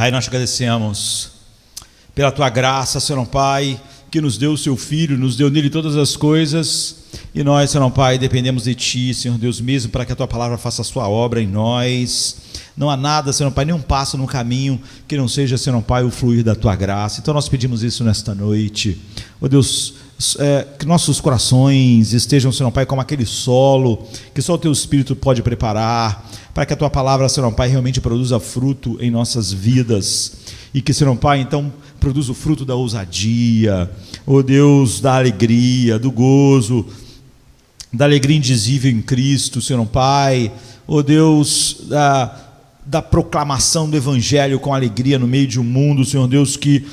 Pai, nós te agradecemos pela tua graça, Senhor Pai, que nos deu o seu Filho, nos deu nele todas as coisas, e nós, Senhor Pai, dependemos de ti, Senhor Deus mesmo, para que a tua palavra faça a sua obra em nós. Não há nada, Senhor Pai, nenhum passo no caminho que não seja, Senhor Pai, o fluir da tua graça. Então nós pedimos isso nesta noite, ó Deus, que nossos corações estejam, Senhor Pai, como aquele solo que só o teu Espírito pode preparar, para que a tua palavra, Senhor Pai, realmente produza fruto em nossas vidas, e que, Senhor Pai, então produza o fruto da ousadia, ó Deus, da alegria, do gozo, da alegria indizível em Cristo, Senhor Pai, ó Deus, da proclamação do Evangelho com alegria no meio de um mundo, Senhor Deus, que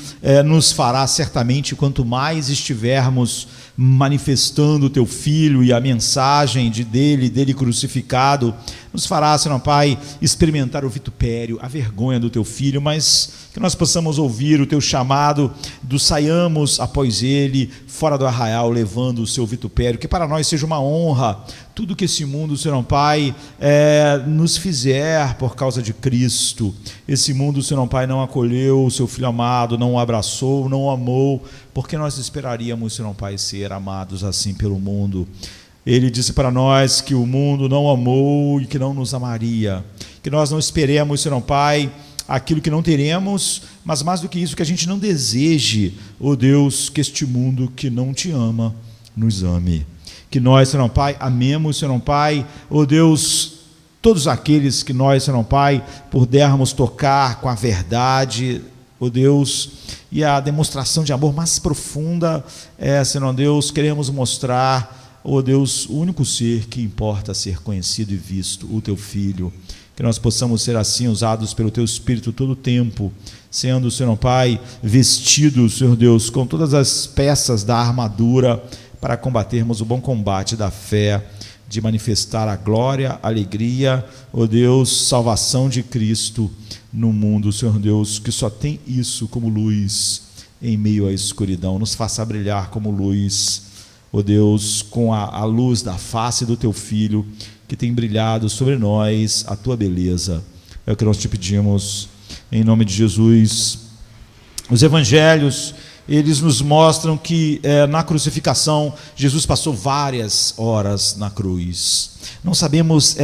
nos fará certamente, quanto mais estivermos manifestando o Teu Filho e a mensagem dele crucificado, nos fará, Senhor Pai, experimentar o vitupério, a vergonha do Teu Filho, mas que nós possamos ouvir o Teu chamado, saiamos após Ele, fora do arraial, levando o Seu vitupério, que para nós seja uma honra, tudo que esse mundo, Senhor Pai, nos fizer por causa de Cristo. Esse mundo, Senhor Pai, não acolheu o Seu Filho amado, não o abraçou, não o amou, porque nós esperaríamos, Senhor Pai, ser amados assim pelo mundo. Ele disse para nós que o mundo não amou e que não nos amaria, que nós não esperemos, Senhor Pai, aquilo que não teremos, mas mais do que isso, que a gente não deseje, ó Deus, que este mundo que não te ama, nos ame. Que nós, Senhor Pai, amemos, Senhor Pai, ó Deus, todos aqueles que nós, Senhor Pai, pudermos tocar com a verdade, ó Deus, e a demonstração de amor mais profunda, Senhor Deus, queremos mostrar, ó Deus, o único ser que importa ser conhecido e visto, o Teu Filho. Que nós possamos ser assim usados pelo Teu Espírito todo o tempo, sendo, Senhor Pai, vestidos, Senhor Deus, com todas as peças da armadura para combatermos o bom combate da fé, de manifestar a glória, a alegria, ó Deus, salvação de Cristo no mundo, Senhor Deus, que só tem isso como luz em meio à escuridão. Nos faça brilhar como luz, ó Deus, com a luz da face do Teu Filho, que tem brilhado sobre nós a Tua beleza. É o que nós te pedimos, em nome de Jesus. Os evangelhos, eles nos mostram que na crucificação, Jesus passou várias horas na cruz. Não sabemos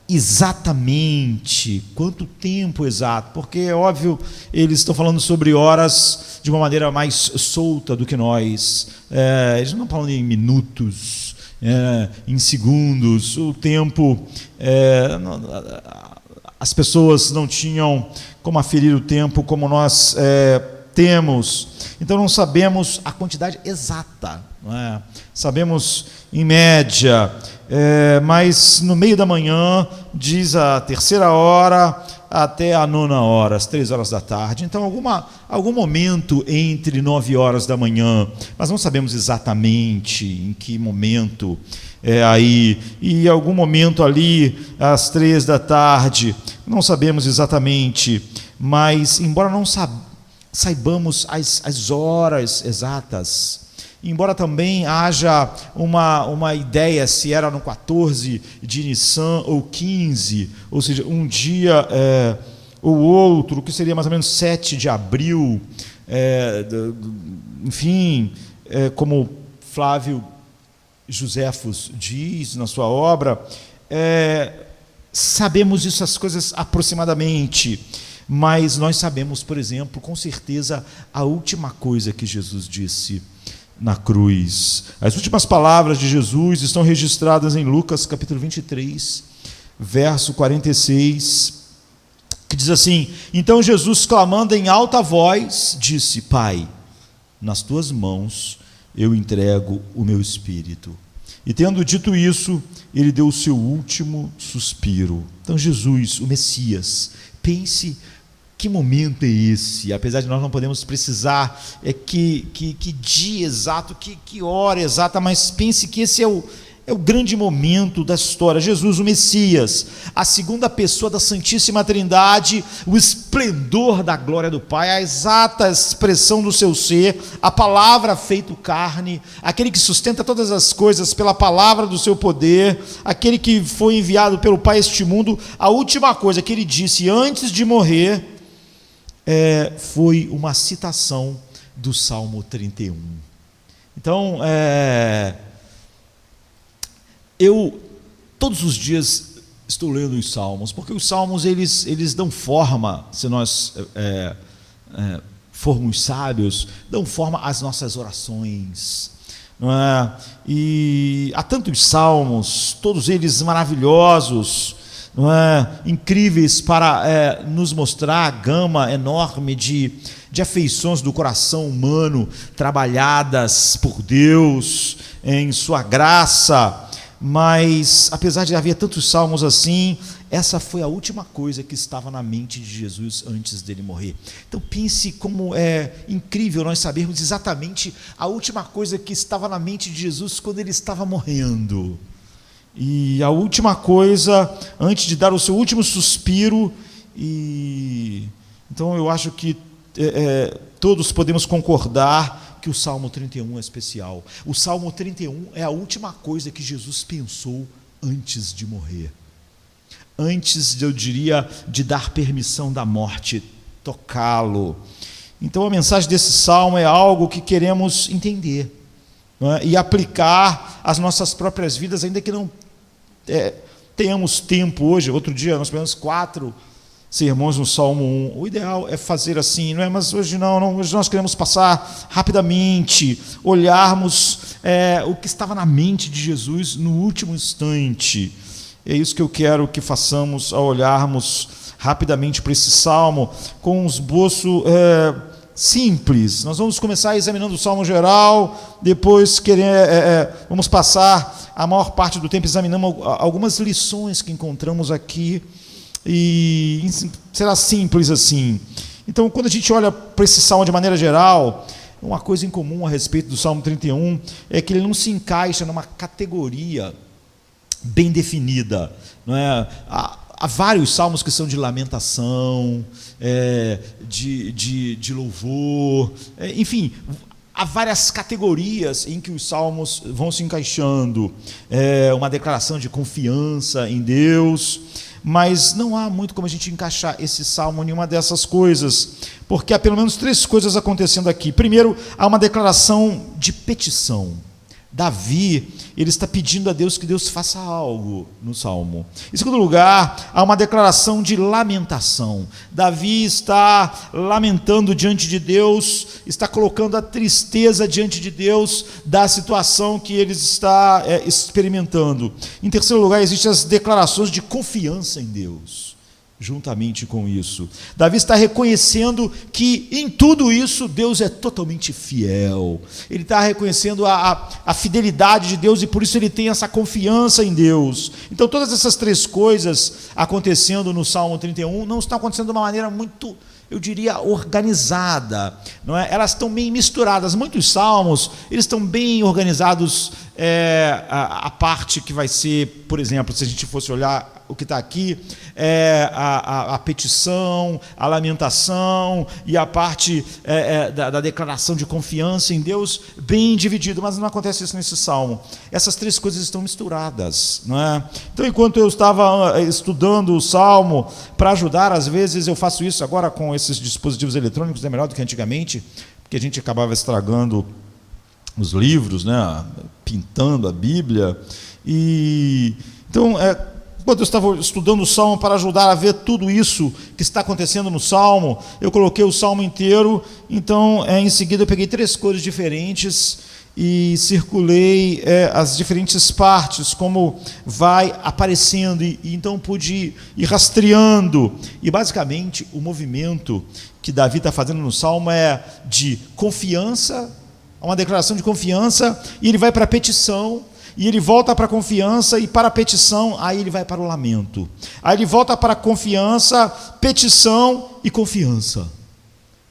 exatamente quanto tempo exato, porque é óbvio, eles estão falando sobre horas de uma maneira mais solta do que nós. Eles não falam em minutos, em segundos. O tempo, as pessoas não tinham como aferir o tempo como nós temos, então não sabemos a quantidade exata, não é? Sabemos em média, mas no meio da manhã, diz a 3ª hora até a 9ª hora, às 3 horas da tarde, então algum momento entre 9 horas da manhã, mas não sabemos exatamente em que momento aí, e algum momento ali às 3 da tarde, não sabemos exatamente, mas embora não saibamos as horas exatas, embora também haja uma ideia se era no 14 de Nissan ou 15, ou seja, um dia ou outro, que seria mais ou menos 7 de abril, enfim, como Flávio Joséfos diz na sua obra, sabemos essas coisas aproximadamente, mas nós sabemos, por exemplo, com certeza, a última coisa que Jesus disse na cruz. As últimas palavras de Jesus estão registradas em Lucas capítulo 23, verso 46, que diz assim: então Jesus, clamando em alta voz, disse: Pai, nas Tuas mãos eu entrego o meu espírito. E tendo dito isso, ele deu o seu último suspiro. Então Jesus, o Messias, pense que momento é esse, apesar de nós não podemos precisar que dia exato, que hora exata, mas pense que esse é o grande momento da história. Jesus, o Messias, a segunda pessoa da Santíssima Trindade, o esplendor da glória do Pai, a exata expressão do seu ser, a palavra feito carne, aquele que sustenta todas as coisas pela palavra do seu poder, aquele que foi enviado pelo Pai a este mundo. A última coisa que ele disse antes de morrer foi uma citação do Salmo 31. Então, eu todos os dias estou lendo os Salmos, porque os Salmos eles dão forma, se nós formos sábios, dão forma às nossas orações, não é? E há tantos Salmos, todos eles maravilhosos, não é? Incríveis para nos mostrar a gama enorme de afeições do coração humano, trabalhadas por Deus em sua graça. Mas, apesar de haver tantos salmos assim, essa foi a última coisa que estava na mente de Jesus antes dele morrer. Então pense como é incrível nós sabermos exatamente a última coisa que estava na mente de Jesus quando ele estava morrendo. E a última coisa, antes de dar o seu último suspiro. Então eu acho que todos podemos concordar que o Salmo 31 é especial. O Salmo 31 é a última coisa que Jesus pensou antes de morrer. Antes, eu diria, de dar permissão da morte, tocá-lo. Então a mensagem desse Salmo é algo que queremos entender, não é? E aplicar às nossas próprias vidas, ainda que não tenhamos tempo hoje. Outro dia nós pegamos 4 sermões no Salmo 1. O ideal é fazer assim, não é? Mas hoje não. Hoje nós queremos passar rapidamente, olharmos o que estava na mente de Jesus no último instante. É isso que eu quero que façamos ao olharmos rapidamente para esse Salmo, com um esboço simples. Nós vamos começar examinando o Salmo geral, depois vamos passar a maior parte do tempo examinando algumas lições que encontramos aqui. E será simples assim. Então, quando a gente olha para esse salmo de maneira geral, uma coisa em comum a respeito do Salmo 31 é que ele não se encaixa numa categoria bem definida, não é? Há vários salmos que são de lamentação, de louvor, enfim, há várias categorias em que os salmos vão se encaixando. Uma declaração de confiança em Deus, mas não há muito como a gente encaixar esse salmo em nenhuma dessas coisas, porque há pelo menos 3 coisas acontecendo aqui. Primeiro, há uma declaração de petição. Davi, ele está pedindo a Deus que Deus faça algo no salmo. Em segundo lugar, há uma declaração de lamentação. Davi está lamentando diante de Deus, está colocando a tristeza diante de Deus da situação que ele está experimentando. Em terceiro lugar, existem as declarações de confiança em Deus. Juntamente com isso, Davi está reconhecendo que em tudo isso Deus é totalmente fiel. Ele está reconhecendo a fidelidade de Deus e por isso ele tem essa confiança em Deus. Então todas essas 3 coisas acontecendo no Salmo 31 não estão acontecendo de uma maneira muito, eu diria, organizada, não é? Elas estão bem misturadas. Muitos salmos, eles estão bem organizados. A parte que vai ser, por exemplo, se a gente fosse olhar o que está aqui, a petição, a lamentação e a parte da declaração de confiança em Deus, bem dividido, mas não acontece isso nesse salmo. Essas 3 coisas estão misturadas, não é? Então, enquanto eu estava estudando o salmo para ajudar, às vezes eu faço isso agora com esses dispositivos eletrônicos, é melhor do que antigamente, porque a gente acabava estragando os livros, né, pintando a Bíblia. E então, quando eu estava estudando o Salmo para ajudar a ver tudo isso que está acontecendo no Salmo, eu coloquei o Salmo inteiro. Então, em seguida eu peguei 3 cores diferentes e circulei as diferentes partes, como vai aparecendo, e então pude ir rastreando. E basicamente o movimento que Davi está fazendo no Salmo é de confiança, uma declaração de confiança, e ele vai para a petição, e ele volta para a confiança, e para a petição, aí ele vai para o lamento. Aí ele volta para a confiança, petição e confiança.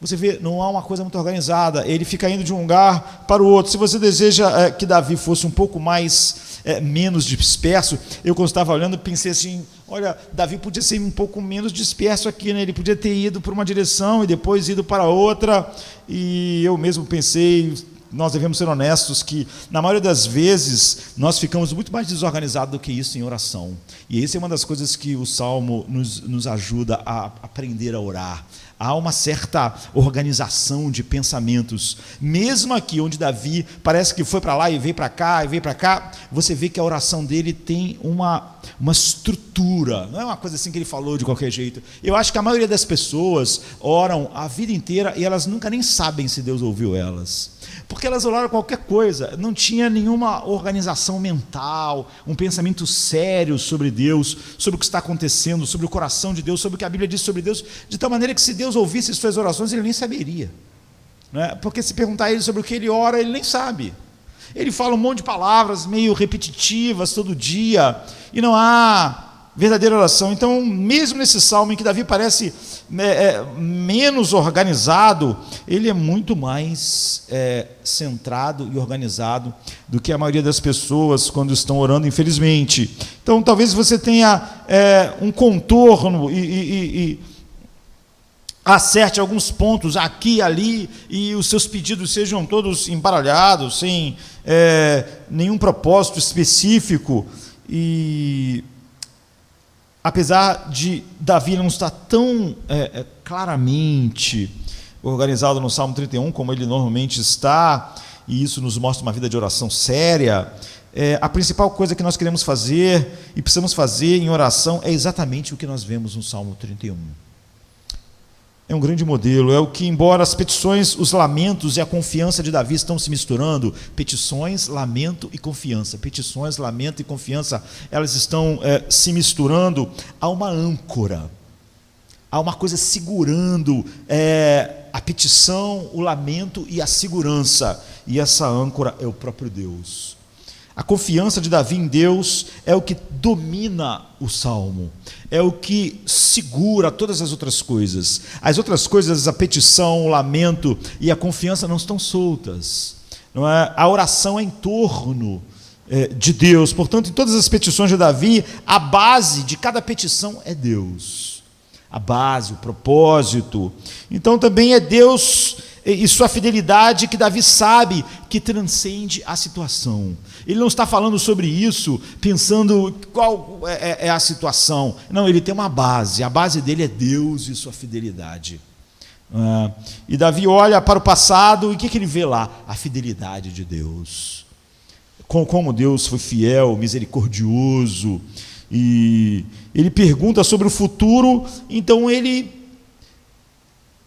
Você vê, não há uma coisa muito organizada, ele fica indo de um lugar para o outro. Se você deseja que Davi fosse um pouco mais, menos disperso, eu quando estava olhando, pensei assim, olha, Davi podia ser um pouco menos disperso aqui, né? Ele podia ter ido por uma direção e depois ido para outra, e eu mesmo pensei, nós devemos ser honestos que, na maioria das vezes, nós ficamos muito mais desorganizados do que isso em oração. E essa é uma das coisas que o Salmo nos ajuda a aprender a orar, há uma certa organização de pensamentos. Mesmo aqui onde Davi parece que foi para lá e veio para cá, você vê que a oração dele tem uma estrutura, não é uma coisa assim que ele falou de qualquer jeito. Eu acho que a maioria das pessoas oram a vida inteira e elas nunca nem sabem se Deus ouviu elas, porque elas oraram qualquer coisa, não tinha nenhuma organização mental, um pensamento sério sobre Deus, sobre o que está acontecendo, sobre o coração de Deus, sobre o que a Bíblia diz sobre Deus, de tal maneira que se Deus ouvisse suas orações, ele nem saberia, né? Porque se perguntar a ele sobre o que ele ora, ele nem sabe. Ele fala um monte de palavras meio repetitivas todo dia, e não há verdadeira oração. Então, mesmo nesse salmo em que Davi parece menos organizado, ele é muito mais centrado e organizado do que a maioria das pessoas quando estão orando, infelizmente. Então, talvez você tenha um contorno e acerte alguns pontos aqui e ali, e os seus pedidos sejam todos embaralhados, sem nenhum propósito específico. E apesar de Davi não estar tão claramente organizado no Salmo 31, como ele normalmente está, e isso nos mostra uma vida de oração séria, a principal coisa que nós queremos fazer e precisamos fazer em oração é exatamente o que nós vemos no Salmo 31. É um grande modelo, é o que, embora as petições, os lamentos e a confiança de Davi estão se misturando, petições, lamento e confiança, petições, lamento e confiança, elas estão se misturando, há uma âncora, há uma coisa segurando a petição, o lamento e a segurança, e essa âncora é o próprio Deus. A confiança de Davi em Deus é o que domina o salmo, é o que segura todas as outras coisas. As outras coisas, a petição, o lamento e a confiança não estão soltas, não é? A oração é em torno de Deus. Portanto, em todas as petições de Davi, a base de cada petição é Deus, a base, o propósito. Então também é Deus e sua fidelidade que Davi sabe que transcende a situação. Ele não está falando sobre isso pensando qual é a situação. Não, ele tem uma base. A base dele é Deus e sua fidelidade. E Davi olha para o passado e o que ele vê lá? A fidelidade de Deus. Como Deus foi fiel, misericordioso. E ele pergunta sobre o futuro, então ele,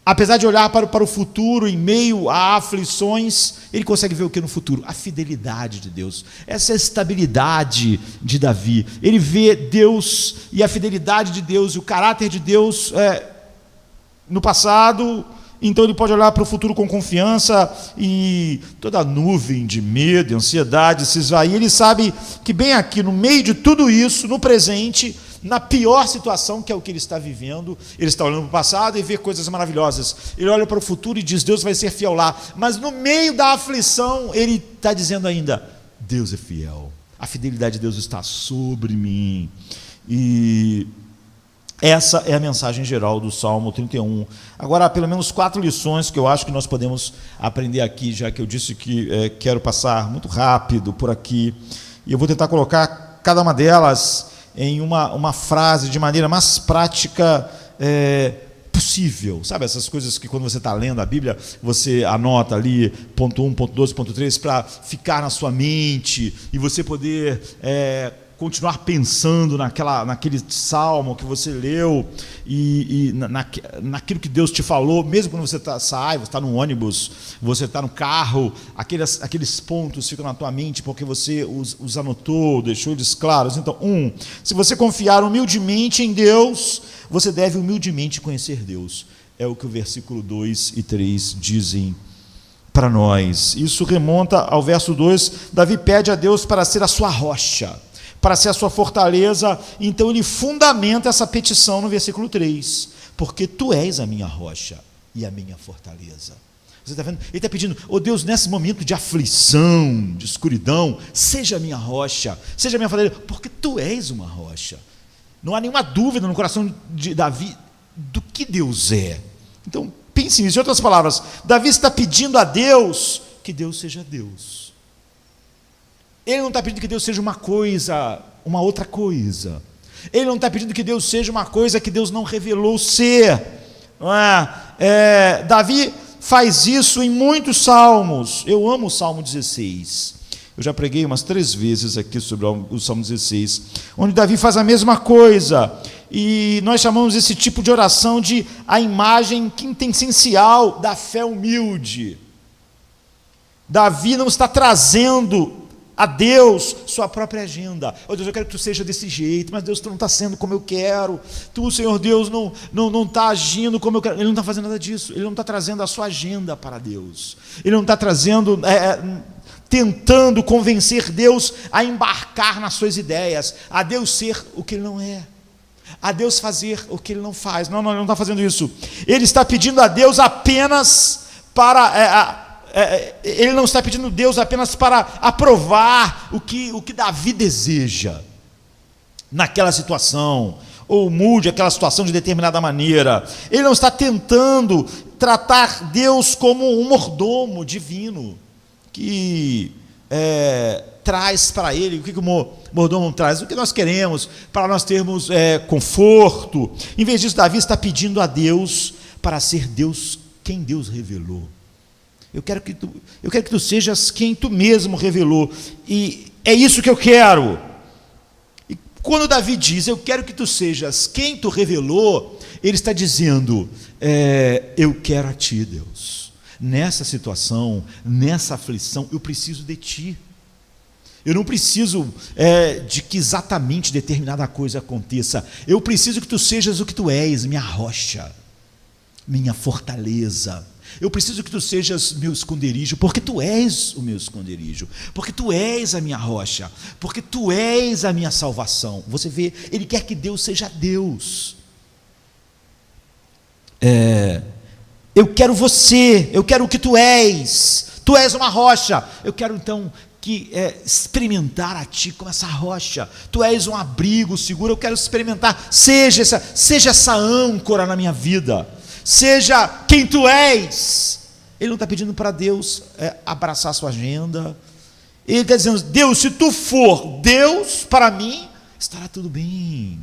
apesar de olhar para o futuro em meio a aflições, ele consegue ver o que no futuro? A fidelidade de Deus, essa é a estabilidade de Davi. Ele vê Deus e a fidelidade de Deus e o caráter de Deus no passado, então ele pode olhar para o futuro com confiança e toda a nuvem de medo e ansiedade se esvai. Ele sabe que bem aqui, no meio de tudo isso, no presente, na pior situação, que é o que ele está vivendo, ele está olhando para o passado e vê coisas maravilhosas. Ele olha para o futuro e diz, Deus vai ser fiel lá. Mas no meio da aflição, ele está dizendo ainda, Deus é fiel. A fidelidade de Deus está sobre mim. E essa é a mensagem geral do Salmo 31. Agora, há pelo menos 4 lições que eu acho que nós podemos aprender aqui, já que eu disse que quero passar muito rápido por aqui. E eu vou tentar colocar cada uma delas em uma frase de maneira mais prática possível. Sabe essas coisas que quando você está lendo a Bíblia, você anota ali ponto 1, ponto 2, ponto 3, para ficar na sua mente e você poder continuar pensando naquele salmo que você leu e naquilo que Deus te falou, mesmo quando você sai, você está no ônibus, você está no carro, aqueles pontos ficam na tua mente porque você os anotou, deixou eles claros. Então, se você confiar humildemente em Deus, você deve humildemente conhecer Deus. É o que o versículo 2 e 3 dizem para nós. Isso remonta ao verso 2, Davi pede a Deus para ser a sua rocha, para ser a sua fortaleza. Então ele fundamenta essa petição no versículo 3, porque tu és a minha rocha e a minha fortaleza. Você está vendo? Ele está pedindo, Deus, nesse momento de aflição, de escuridão, seja a minha rocha, seja a minha fortaleza, porque tu és uma rocha. Não há nenhuma dúvida no coração de Davi do que Deus é. Então pense nisso. Em outras palavras, Davi está pedindo a Deus que Deus seja Deus. Ele não está pedindo que Deus seja uma coisa, uma outra coisa. Ele não está pedindo que Deus seja uma coisa que Deus não revelou ser. Não é? Davi faz isso em muitos salmos. Eu amo o Salmo 16. Eu já preguei umas 3 vezes aqui sobre o Salmo 16, onde Davi faz a mesma coisa. E nós chamamos esse tipo de oração de a imagem quintessencial da fé humilde. Davi não está trazendo a Deus sua própria agenda. Oh Deus, eu quero que tu seja desse jeito, mas Deus, tu não está sendo como eu quero. Tu, Senhor Deus, não está agindo como eu quero. Ele não está fazendo nada disso. Ele não está trazendo a sua agenda para Deus. Ele não está trazendo, tentando convencer Deus a embarcar nas suas ideias, a Deus ser o que Ele não é, a Deus fazer o que Ele não faz. Não, ele não está fazendo isso. Ele está pedindo a Deus apenas para... ele não está pedindo a Deus apenas para aprovar o que Davi deseja naquela situação, ou mude aquela situação de determinada maneira. Ele não está tentando tratar Deus como um mordomo divino, que traz para ele, o que o mordomo traz? O que nós queremos, para nós termos conforto. Em vez disso, Davi está pedindo a Deus para ser Deus quem Deus revelou. Eu quero que tu sejas quem tu mesmo revelou, e é isso que eu quero. E quando Davi diz, eu quero que tu sejas quem tu revelou, ele está dizendo, eu quero a ti, Deus. Nessa situação, nessa aflição, eu preciso de ti. Eu não preciso de que exatamente determinada coisa aconteça. Eu preciso que tu sejas o que tu és, minha rocha, minha fortaleza. Eu preciso que tu sejas meu esconderijo, porque tu és o meu esconderijo, porque tu és a minha rocha, porque tu és a minha salvação. Você vê, ele quer que Deus seja Deus. Eu quero você, eu quero o que tu és uma rocha. Eu quero então experimentar a ti como essa rocha. Tu és um abrigo seguro, eu quero experimentar. Seja essa âncora na minha vida. Seja quem tu és. Ele não está pedindo para Deus abraçar a sua agenda. Ele está dizendo, Deus, se tu for Deus para mim, estará tudo bem.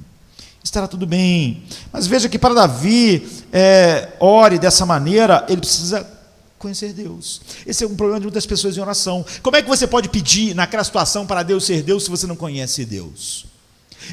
Estará tudo bem. Mas veja que para Davi ore dessa maneira, ele precisa conhecer Deus. Esse é um problema de muitas pessoas em oração. Como é que você pode pedir naquela situação para Deus ser Deus se você não conhece Deus?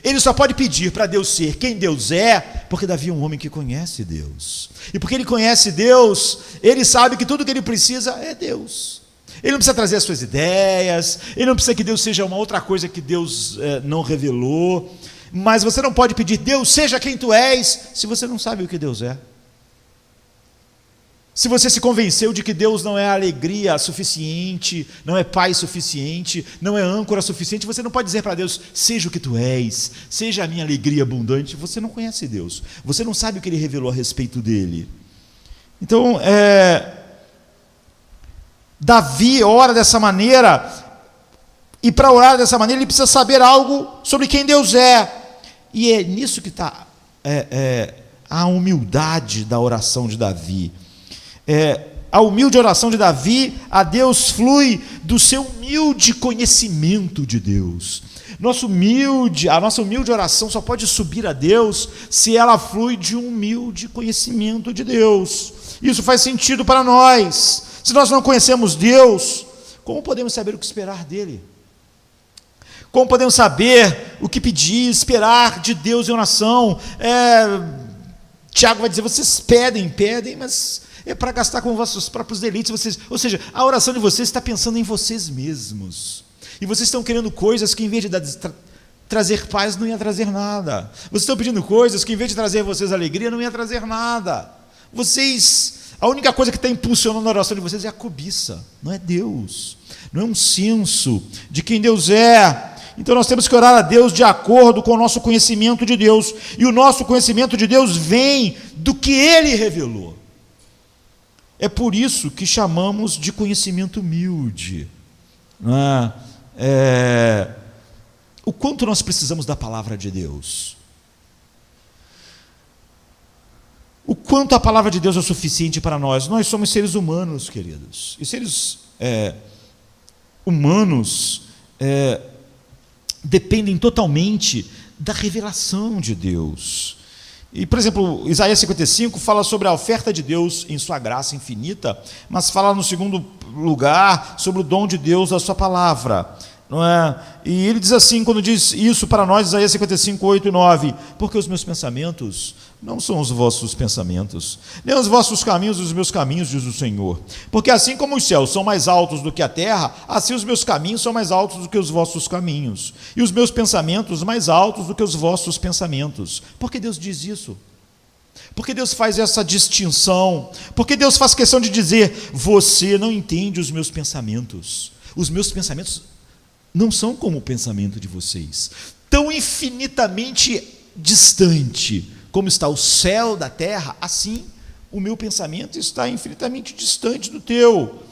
Ele só pode pedir para Deus ser quem Deus é, porque Davi é um homem que conhece Deus. E porque ele conhece Deus, ele sabe que tudo que ele precisa é Deus. Ele não precisa trazer as suas ideias, ele não precisa que Deus seja uma outra coisa que Deus não revelou. Mas você não pode pedir, Deus, seja quem tu és, se você não sabe o que Deus é. Se você se convenceu de que Deus não é alegria suficiente, não é paz suficiente, não é âncora suficiente, você não pode dizer para Deus, seja o que tu és, seja a minha alegria abundante. Você não conhece Deus, você não sabe o que Ele revelou a respeito dele. Então, Davi ora dessa maneira, e para orar dessa maneira ele precisa saber algo sobre quem Deus é, e é nisso que está a humildade da oração de Davi. A humilde oração de Davi a Deus flui do seu humilde conhecimento de Deus. A nossa humilde oração só pode subir a Deus se ela flui de um humilde conhecimento de Deus. Isso faz sentido para nós. Se nós não conhecemos Deus, como podemos saber o que esperar dele? Como podemos saber o que pedir, esperar de Deus em oração? Tiago vai dizer, vocês pedem, mas é para gastar com vossos próprios deleites. Ou seja, a oração de vocês está pensando em vocês mesmos. E vocês estão querendo coisas que, em vez de trazer paz, não ia trazer nada. Vocês estão pedindo coisas que, em vez de trazer a vocês alegria, não ia trazer nada. A única coisa que está impulsionando a oração de vocês é a cobiça, não é Deus. Não é um senso de quem Deus é. Então nós temos que orar a Deus de acordo com o nosso conhecimento de Deus. E o nosso conhecimento de Deus vem do que Ele revelou. É por isso que chamamos de conhecimento humilde. O quanto nós precisamos da palavra de Deus. O quanto a palavra de Deus é suficiente para nós. Nós somos seres humanos, queridos. E seres humanos dependem totalmente da revelação de Deus. E, por exemplo, Isaías 55 fala sobre a oferta de Deus em sua graça infinita, mas fala no segundo lugar sobre o dom de Deus da sua palavra, não é? E ele diz assim, quando diz isso para nós, Isaías 55, 8 e 9, porque os meus pensamentos não são os vossos pensamentos, nem os vossos caminhos os meus caminhos, diz o Senhor. Porque assim como os céus são mais altos do que a terra, assim os meus caminhos são mais altos do que os vossos caminhos, e os meus pensamentos mais altos do que os vossos pensamentos. Por que Deus diz isso? Porque Deus faz essa distinção? Porque Deus faz questão de dizer, você não entende os meus pensamentos não são como o pensamento de vocês, tão infinitamente distante como está o céu da terra, assim o meu pensamento está infinitamente distante do teu.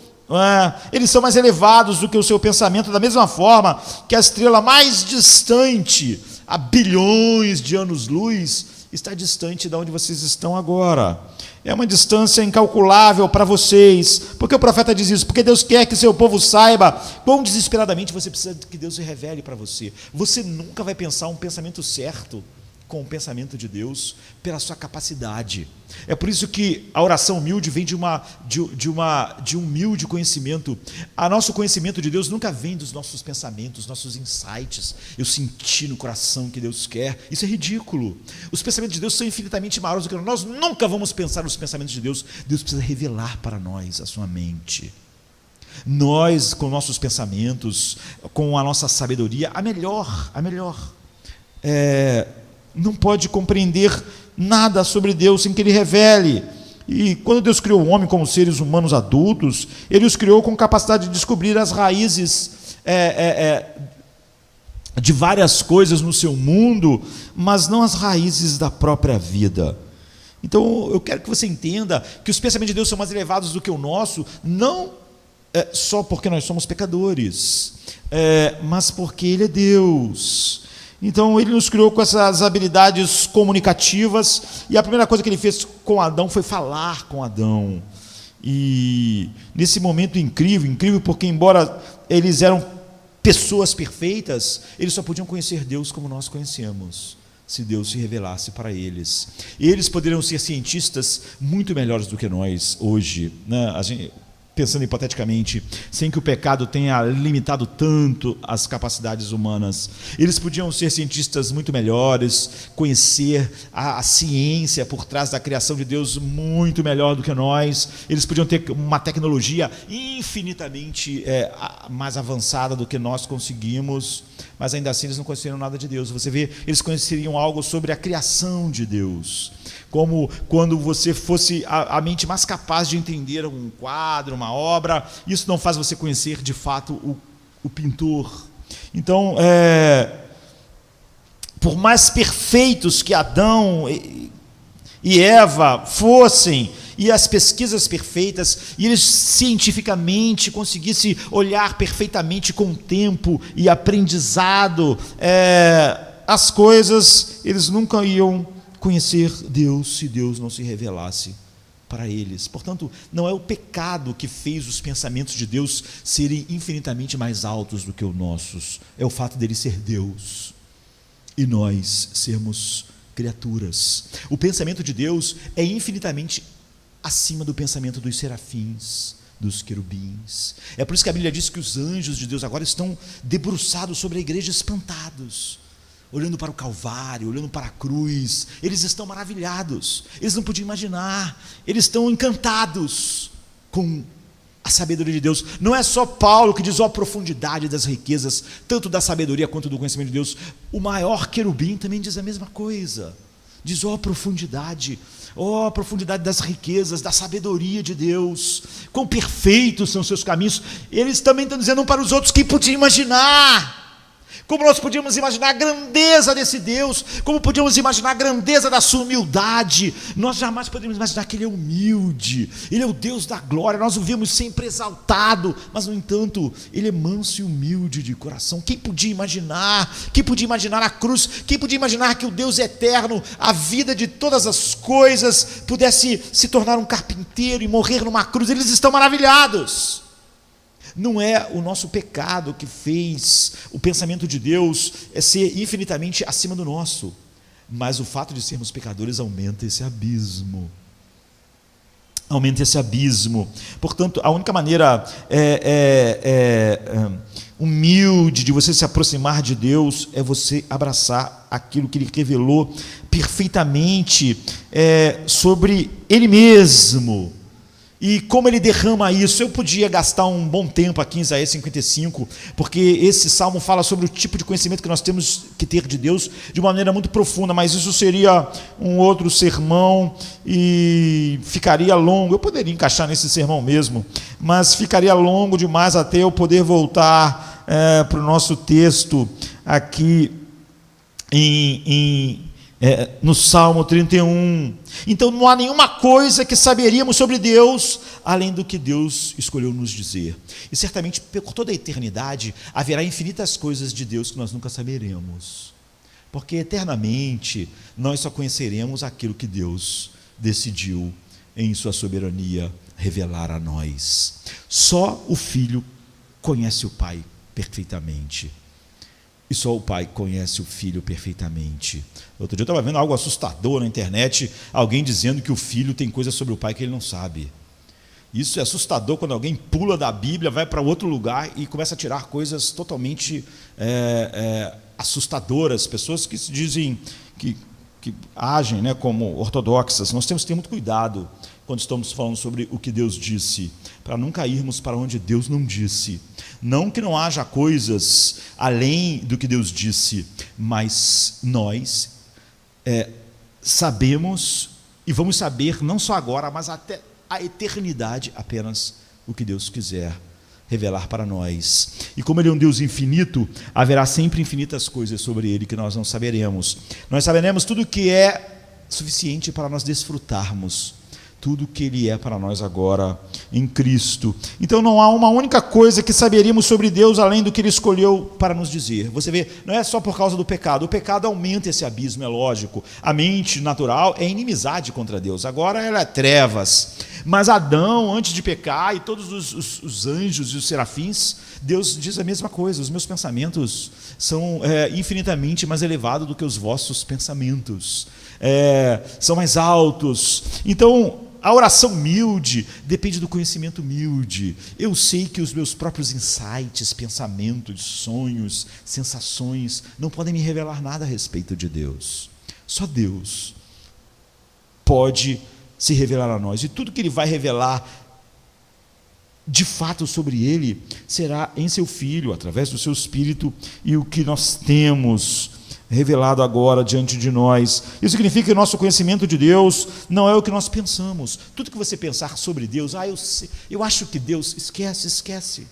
Eles são mais elevados do que o seu pensamento, da mesma forma que a estrela mais distante, a bilhões de anos-luz, está distante de onde vocês estão agora. É uma distância incalculável para vocês. Porque o profeta diz isso? Porque Deus quer que seu povo saiba quão desesperadamente você precisa que Deus se revele para você. Você nunca vai pensar um pensamento certo com o pensamento de Deus pela sua capacidade. É por isso que a oração humilde vem de um humilde conhecimento. O nosso conhecimento de Deus nunca vem dos nossos pensamentos, nossos insights. Eu senti no coração que Deus quer. Isso é ridículo. Os pensamentos de Deus são infinitamente maiores do que nós nunca vamos pensar nos pensamentos de Deus. Deus precisa revelar para nós a sua mente. Nós, com nossos pensamentos, com a nossa sabedoria, a melhor, não pode compreender nada sobre Deus sem que Ele revele. E quando Deus criou o homem como seres humanos adultos, Ele os criou com capacidade de descobrir as raízes de várias coisas no seu mundo, mas não as raízes da própria vida. Então eu quero que você entenda que os pensamentos de Deus são mais elevados do que o nosso, não só porque nós somos pecadores, mas porque Ele é Deus. Então Ele nos criou com essas habilidades comunicativas, e a primeira coisa que Ele fez com Adão foi falar com Adão. E nesse momento incrível, porque embora eles eram pessoas perfeitas, eles só podiam conhecer Deus como nós conhecemos, se Deus se revelasse para eles. E eles poderiam ser cientistas muito melhores do que nós hoje, né? Pensando hipoteticamente, sem que o pecado tenha limitado tanto as capacidades humanas. Eles podiam ser cientistas muito melhores, conhecer a ciência por trás da criação de Deus muito melhor do que nós. Eles podiam ter uma tecnologia infinitamente mais avançada do que nós conseguimos, mas ainda assim eles não conheceram nada de Deus. Você vê, eles conheceriam algo sobre a criação de Deus, como quando você fosse a mente mais capaz de entender um quadro, uma obra. Isso não faz você conhecer de fato o pintor. Então, por mais perfeitos que Adão e Eva fossem, e as pesquisas perfeitas, e eles cientificamente conseguissem olhar perfeitamente com o tempo e aprendizado, as coisas, eles nunca iam conhecer Deus se Deus não se revelasse para eles. Portanto, não é o pecado que fez os pensamentos de Deus serem infinitamente mais altos do que os nossos, é o fato dele ser Deus e nós sermos criaturas. O pensamento de Deus é infinitamente acima do pensamento dos serafins, dos querubins. É por isso que a Bíblia diz que os anjos de Deus agora estão debruçados sobre a igreja, espantados, olhando para o Calvário, olhando para a cruz. Eles estão maravilhados, eles não podiam imaginar, eles estão encantados com a sabedoria de Deus. Não é só Paulo que diz, ó, a profundidade das riquezas, tanto da sabedoria quanto do conhecimento de Deus. O maior querubim também diz a mesma coisa, diz, ó, a profundidade das riquezas, da sabedoria de Deus, quão perfeitos são seus caminhos. Eles também estão dizendo um para os outros, quem podia imaginar? Como nós podíamos imaginar a grandeza desse Deus, como podíamos imaginar a grandeza da sua humildade. Nós jamais poderíamos imaginar que Ele é humilde, Ele é o Deus da glória, nós o vemos sempre exaltado, mas no entanto, Ele é manso e humilde de coração. Quem podia imaginar? Quem podia imaginar a cruz? Quem podia imaginar que o Deus eterno, a vida de todas as coisas, pudesse se tornar um carpinteiro e morrer numa cruz? Eles estão maravilhados. Não é o nosso pecado que fez o pensamento de Deus ser infinitamente acima do nosso. mas o fato de sermos pecadores aumenta esse abismo. Aumenta esse abismo. Portanto, a única maneira humilde de você se aproximar de Deus é você abraçar aquilo que Ele revelou perfeitamente sobre Ele mesmo. E como Ele derrama isso. Eu podia gastar um bom tempo aqui em Isaías 55, porque esse salmo fala sobre o tipo de conhecimento que nós temos que ter de Deus de uma maneira muito profunda, mas isso seria um outro sermão e ficaria longo. Eu poderia encaixar nesse sermão mesmo, mas ficaria longo demais até eu poder voltar para o nosso texto aqui no Salmo 31. Então não há nenhuma coisa que saberíamos sobre Deus além do que Deus escolheu nos dizer. E certamente por toda a eternidade haverá infinitas coisas de Deus que nós nunca saberemos, porque eternamente nós só conheceremos aquilo que Deus decidiu em sua soberania revelar a nós. Só o Filho conhece o Pai perfeitamente. E só o Pai conhece o Filho perfeitamente. Outro dia eu estava vendo algo assustador na internet, alguém dizendo que o Filho tem coisas sobre o Pai que ele não sabe. Isso é assustador quando alguém pula da Bíblia, vai para outro lugar e começa a tirar coisas totalmente assustadoras. Pessoas que se dizem, que agem, né, como ortodoxas. Nós temos que ter muito cuidado quando estamos falando sobre o que Deus disse, para não cairmos para onde Deus não disse. Não que não haja coisas além do que Deus disse, mas nós sabemos e vamos saber não só agora, mas até a eternidade apenas o que Deus quiser revelar para nós. E como Ele é um Deus infinito, haverá sempre infinitas coisas sobre Ele que nós não saberemos. Nós saberemos tudo o que é suficiente para nós desfrutarmos tudo que Ele é para nós agora em Cristo. Então não há uma única coisa que saberíamos sobre Deus além do que Ele escolheu para nos dizer. Você vê, não é só por causa do pecado. O pecado aumenta esse abismo, é lógico. A mente natural é inimizade contra Deus. Agora ela é trevas. Mas Adão, antes de pecar, e todos os anjos e os serafins, Deus diz a mesma coisa. Os meus pensamentos são infinitamente mais elevados do que os vossos pensamentos. São mais altos. Então, a oração humilde depende do conhecimento humilde. Eu sei que os meus próprios insights, pensamentos, sonhos, sensações não podem me revelar nada a respeito de Deus. Só Deus pode se revelar a nós. E tudo que Ele vai revelar de fato sobre Ele será em seu Filho, através do seu Espírito, e o que nós temos revelado agora diante de nós. Isso significa que o nosso conhecimento de Deus não é o que nós pensamos. Tudo que você pensar sobre Deus, eu acho que Deus, esquece.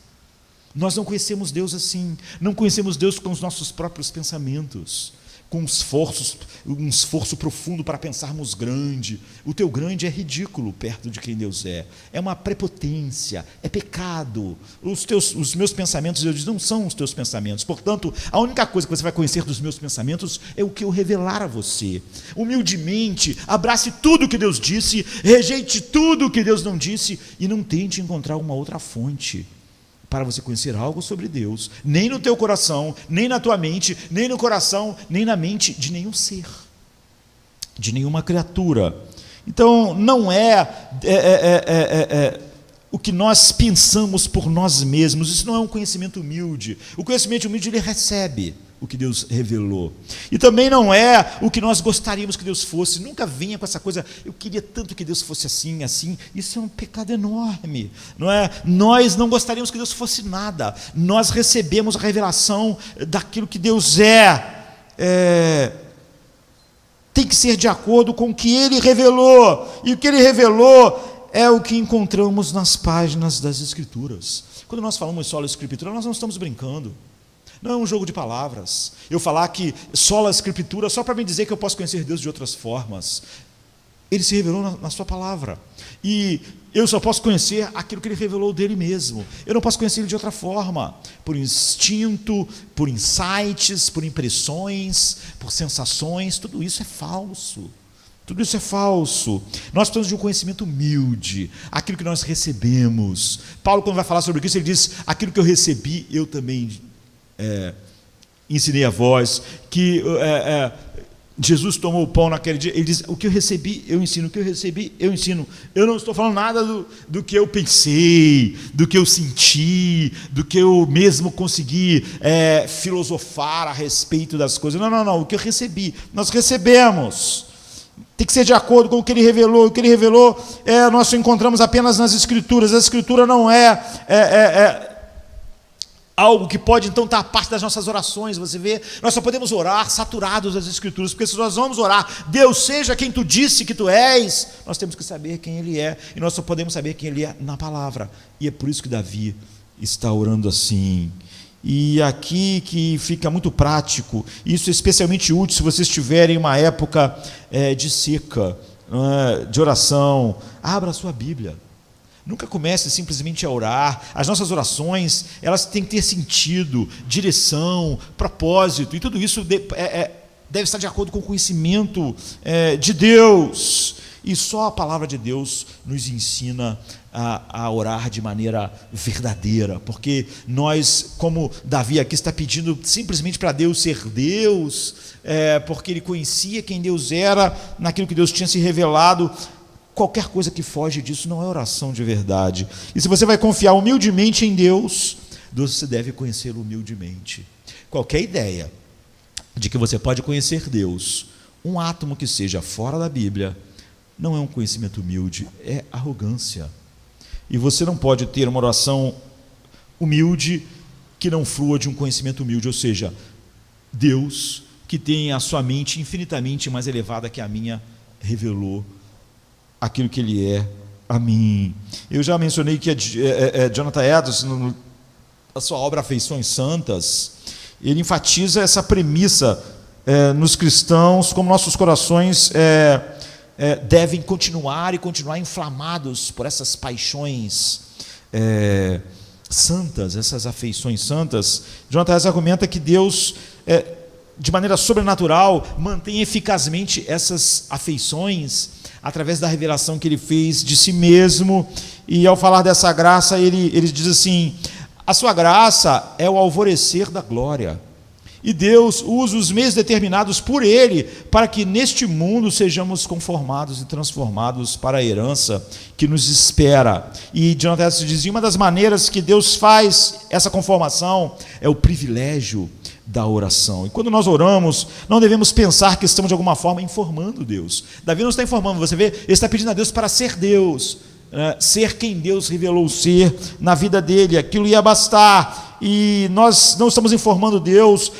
Nós não conhecemos Deus assim. Não conhecemos Deus com os nossos próprios pensamentos, com um esforço profundo para pensarmos grande. O teu grande é ridículo perto de quem Deus é. É uma prepotência, é pecado. Os meus pensamentos, Deus diz, não são os teus pensamentos. Portanto, a única coisa que você vai conhecer dos meus pensamentos é o que eu revelar a você. Humildemente, abrace tudo o que Deus disse, rejeite tudo o que Deus não disse e não tente encontrar uma outra fonte para você conhecer algo sobre Deus, nem no teu coração, nem na tua mente, nem no coração, nem na mente de nenhum ser, de nenhuma criatura. Então, não o que nós pensamos por nós mesmos, isso não é um conhecimento humilde. O conhecimento humilde, ele recebe o que Deus revelou. E também não é o que nós gostaríamos que Deus fosse. Nunca venha com essa coisa, eu queria tanto que Deus fosse assim, assim. Isso é um pecado enorme, não é? Nós não gostaríamos que Deus fosse nada. Nós recebemos a revelação daquilo que Deus tem que ser de acordo com o que Ele revelou. E o que Ele revelou é o que encontramos nas páginas das Escrituras. Quando nós falamos sola Escritura, nós não estamos brincando. Não é um jogo de palavras. Eu falar que sola Escritura só para me dizer que eu posso conhecer Deus de outras formas. Ele se revelou na sua palavra. E eu só posso conhecer aquilo que Ele revelou dele mesmo. Eu não posso conhecer Ele de outra forma. Por instinto, por insights, por impressões, por sensações. Tudo isso é falso. Tudo isso é falso. Nós precisamos de um conhecimento humilde, aquilo que nós recebemos. Paulo, quando vai falar sobre isso, ele diz, aquilo que eu recebi, eu também ensinei a vós, que Jesus tomou o pão naquele dia, ele diz, o que eu recebi, eu ensino, o que eu recebi, eu ensino. Eu não estou falando nada do que eu pensei, do que eu senti, do que eu mesmo consegui filosofar a respeito das coisas. Não, o que eu recebi, nós recebemos. Tem que ser de acordo com o que ele revelou. O que ele revelou, nós encontramos apenas nas Escrituras. A Escritura não é algo que pode, então, estar a parte das nossas orações. Você vê, nós só podemos orar saturados das Escrituras, porque se nós vamos orar, Deus seja quem tu disse que tu és, nós temos que saber quem Ele é, e nós só podemos saber quem Ele é na palavra. E é por isso que Davi está orando assim. E aqui que fica muito prático, isso é especialmente útil se vocês estiverem em uma época de seca, de oração. Abra a sua Bíblia. Nunca comece simplesmente a orar. As nossas orações, elas têm que ter sentido, direção, propósito, e tudo isso deve estar de acordo com o conhecimento de Deus. E só a palavra de Deus nos ensina a orar de maneira verdadeira, porque nós, como Davi aqui está pedindo simplesmente para Deus ser Deus, porque ele conhecia quem Deus era, naquilo que Deus tinha se revelado. Qualquer coisa que foge disso não é oração de verdade. E se você vai confiar humildemente em Deus, você deve conhecê-lo humildemente. Qualquer ideia de que você pode conhecer Deus, um átomo que seja fora da Bíblia, não é um conhecimento humilde, é arrogância. E você não pode ter uma oração humilde que não flua de um conhecimento humilde, ou seja, Deus, que tem a sua mente infinitamente mais elevada que a minha, revelou aquilo que Ele é a mim. Eu já mencionei que Jonathan Edwards, na sua obra Afeições Santas, ele enfatiza essa premissa nos cristãos, como nossos corações devem continuar inflamados por essas paixões santas, essas afeições santas. Jonathan Edwards argumenta que Deus, de maneira sobrenatural, mantém eficazmente essas afeições através da revelação que Ele fez de si mesmo. E ao falar dessa graça, ele diz assim: a sua graça é o alvorecer da glória, e Deus usa os meios determinados por Ele para que neste mundo sejamos conformados e transformados para a herança que nos espera. E Jonathan Edwards dizia, uma das maneiras que Deus faz essa conformação é o privilégio da oração. E quando nós oramos, não devemos pensar que estamos de alguma forma informando Deus. Davi não está informando, você vê, ele está pedindo a Deus para ser Deus, ser quem Deus revelou ser na vida dele, aquilo ia bastar. E nós não estamos informando Deus,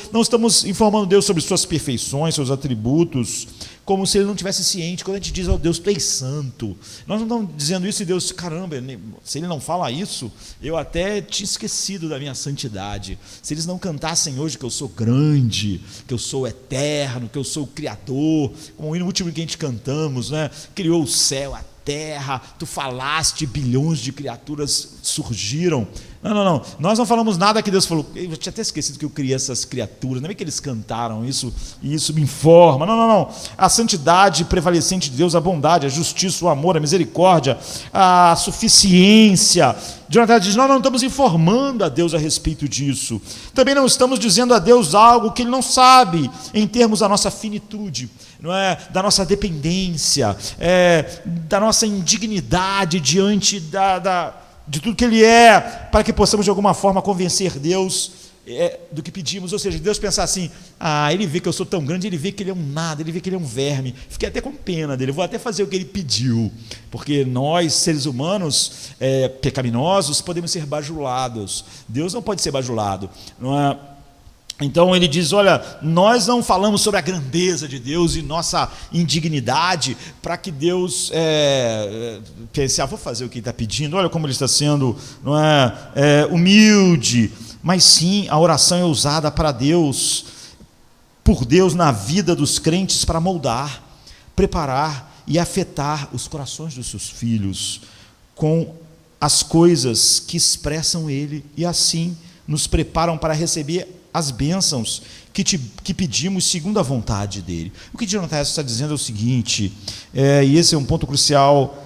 sobre suas perfeições, seus atributos, como se Ele não tivesse ciente. Quando a gente diz, Deus, tu és santo, nós não estamos dizendo isso e Deus, caramba, se Ele não fala isso, eu até tinha esquecido da minha santidade. Se eles não cantassem hoje que eu sou grande, que eu sou eterno, que eu sou o Criador, como o último que a gente cantamos, né? Criou o céu, a terra, tu falaste, bilhões de criaturas surgiram. Não, nós não falamos nada que Deus falou. Eu tinha até esquecido que eu criei essas criaturas, não é que eles cantaram isso, e isso me informa. Não, a santidade prevalecente de Deus, a bondade, a justiça, o amor, a misericórdia, a suficiência. Jonathan diz, nós não estamos informando a Deus a respeito disso, também não estamos dizendo a Deus algo que Ele não sabe, em termos da nossa finitude, não é? Da nossa dependência, da nossa indignidade diante de tudo que Ele é, para que possamos de alguma forma convencer Deus do que pedimos. Ou seja, Deus pensar assim, Ele vê que eu sou tão grande, Ele vê que Ele é um nada, Ele vê que Ele é um verme, fiquei até com pena dele, vou até fazer o que Ele pediu, porque nós, seres humanos pecaminosos, podemos ser bajulados. Deus não pode ser bajulado, não é? Então ele diz, olha, nós não falamos sobre a grandeza de Deus e nossa indignidade para que Deus pense, vou fazer o que Ele está pedindo, olha como Ele está sendo, não humilde. Mas sim, a oração é usada para Deus, por Deus na vida dos crentes, para moldar, preparar e afetar os corações dos seus filhos com as coisas que expressam Ele, e assim nos preparam para receber as bênçãos que pedimos segundo a vontade dele. O que Jonathan está dizendo é o seguinte, e esse é um ponto crucial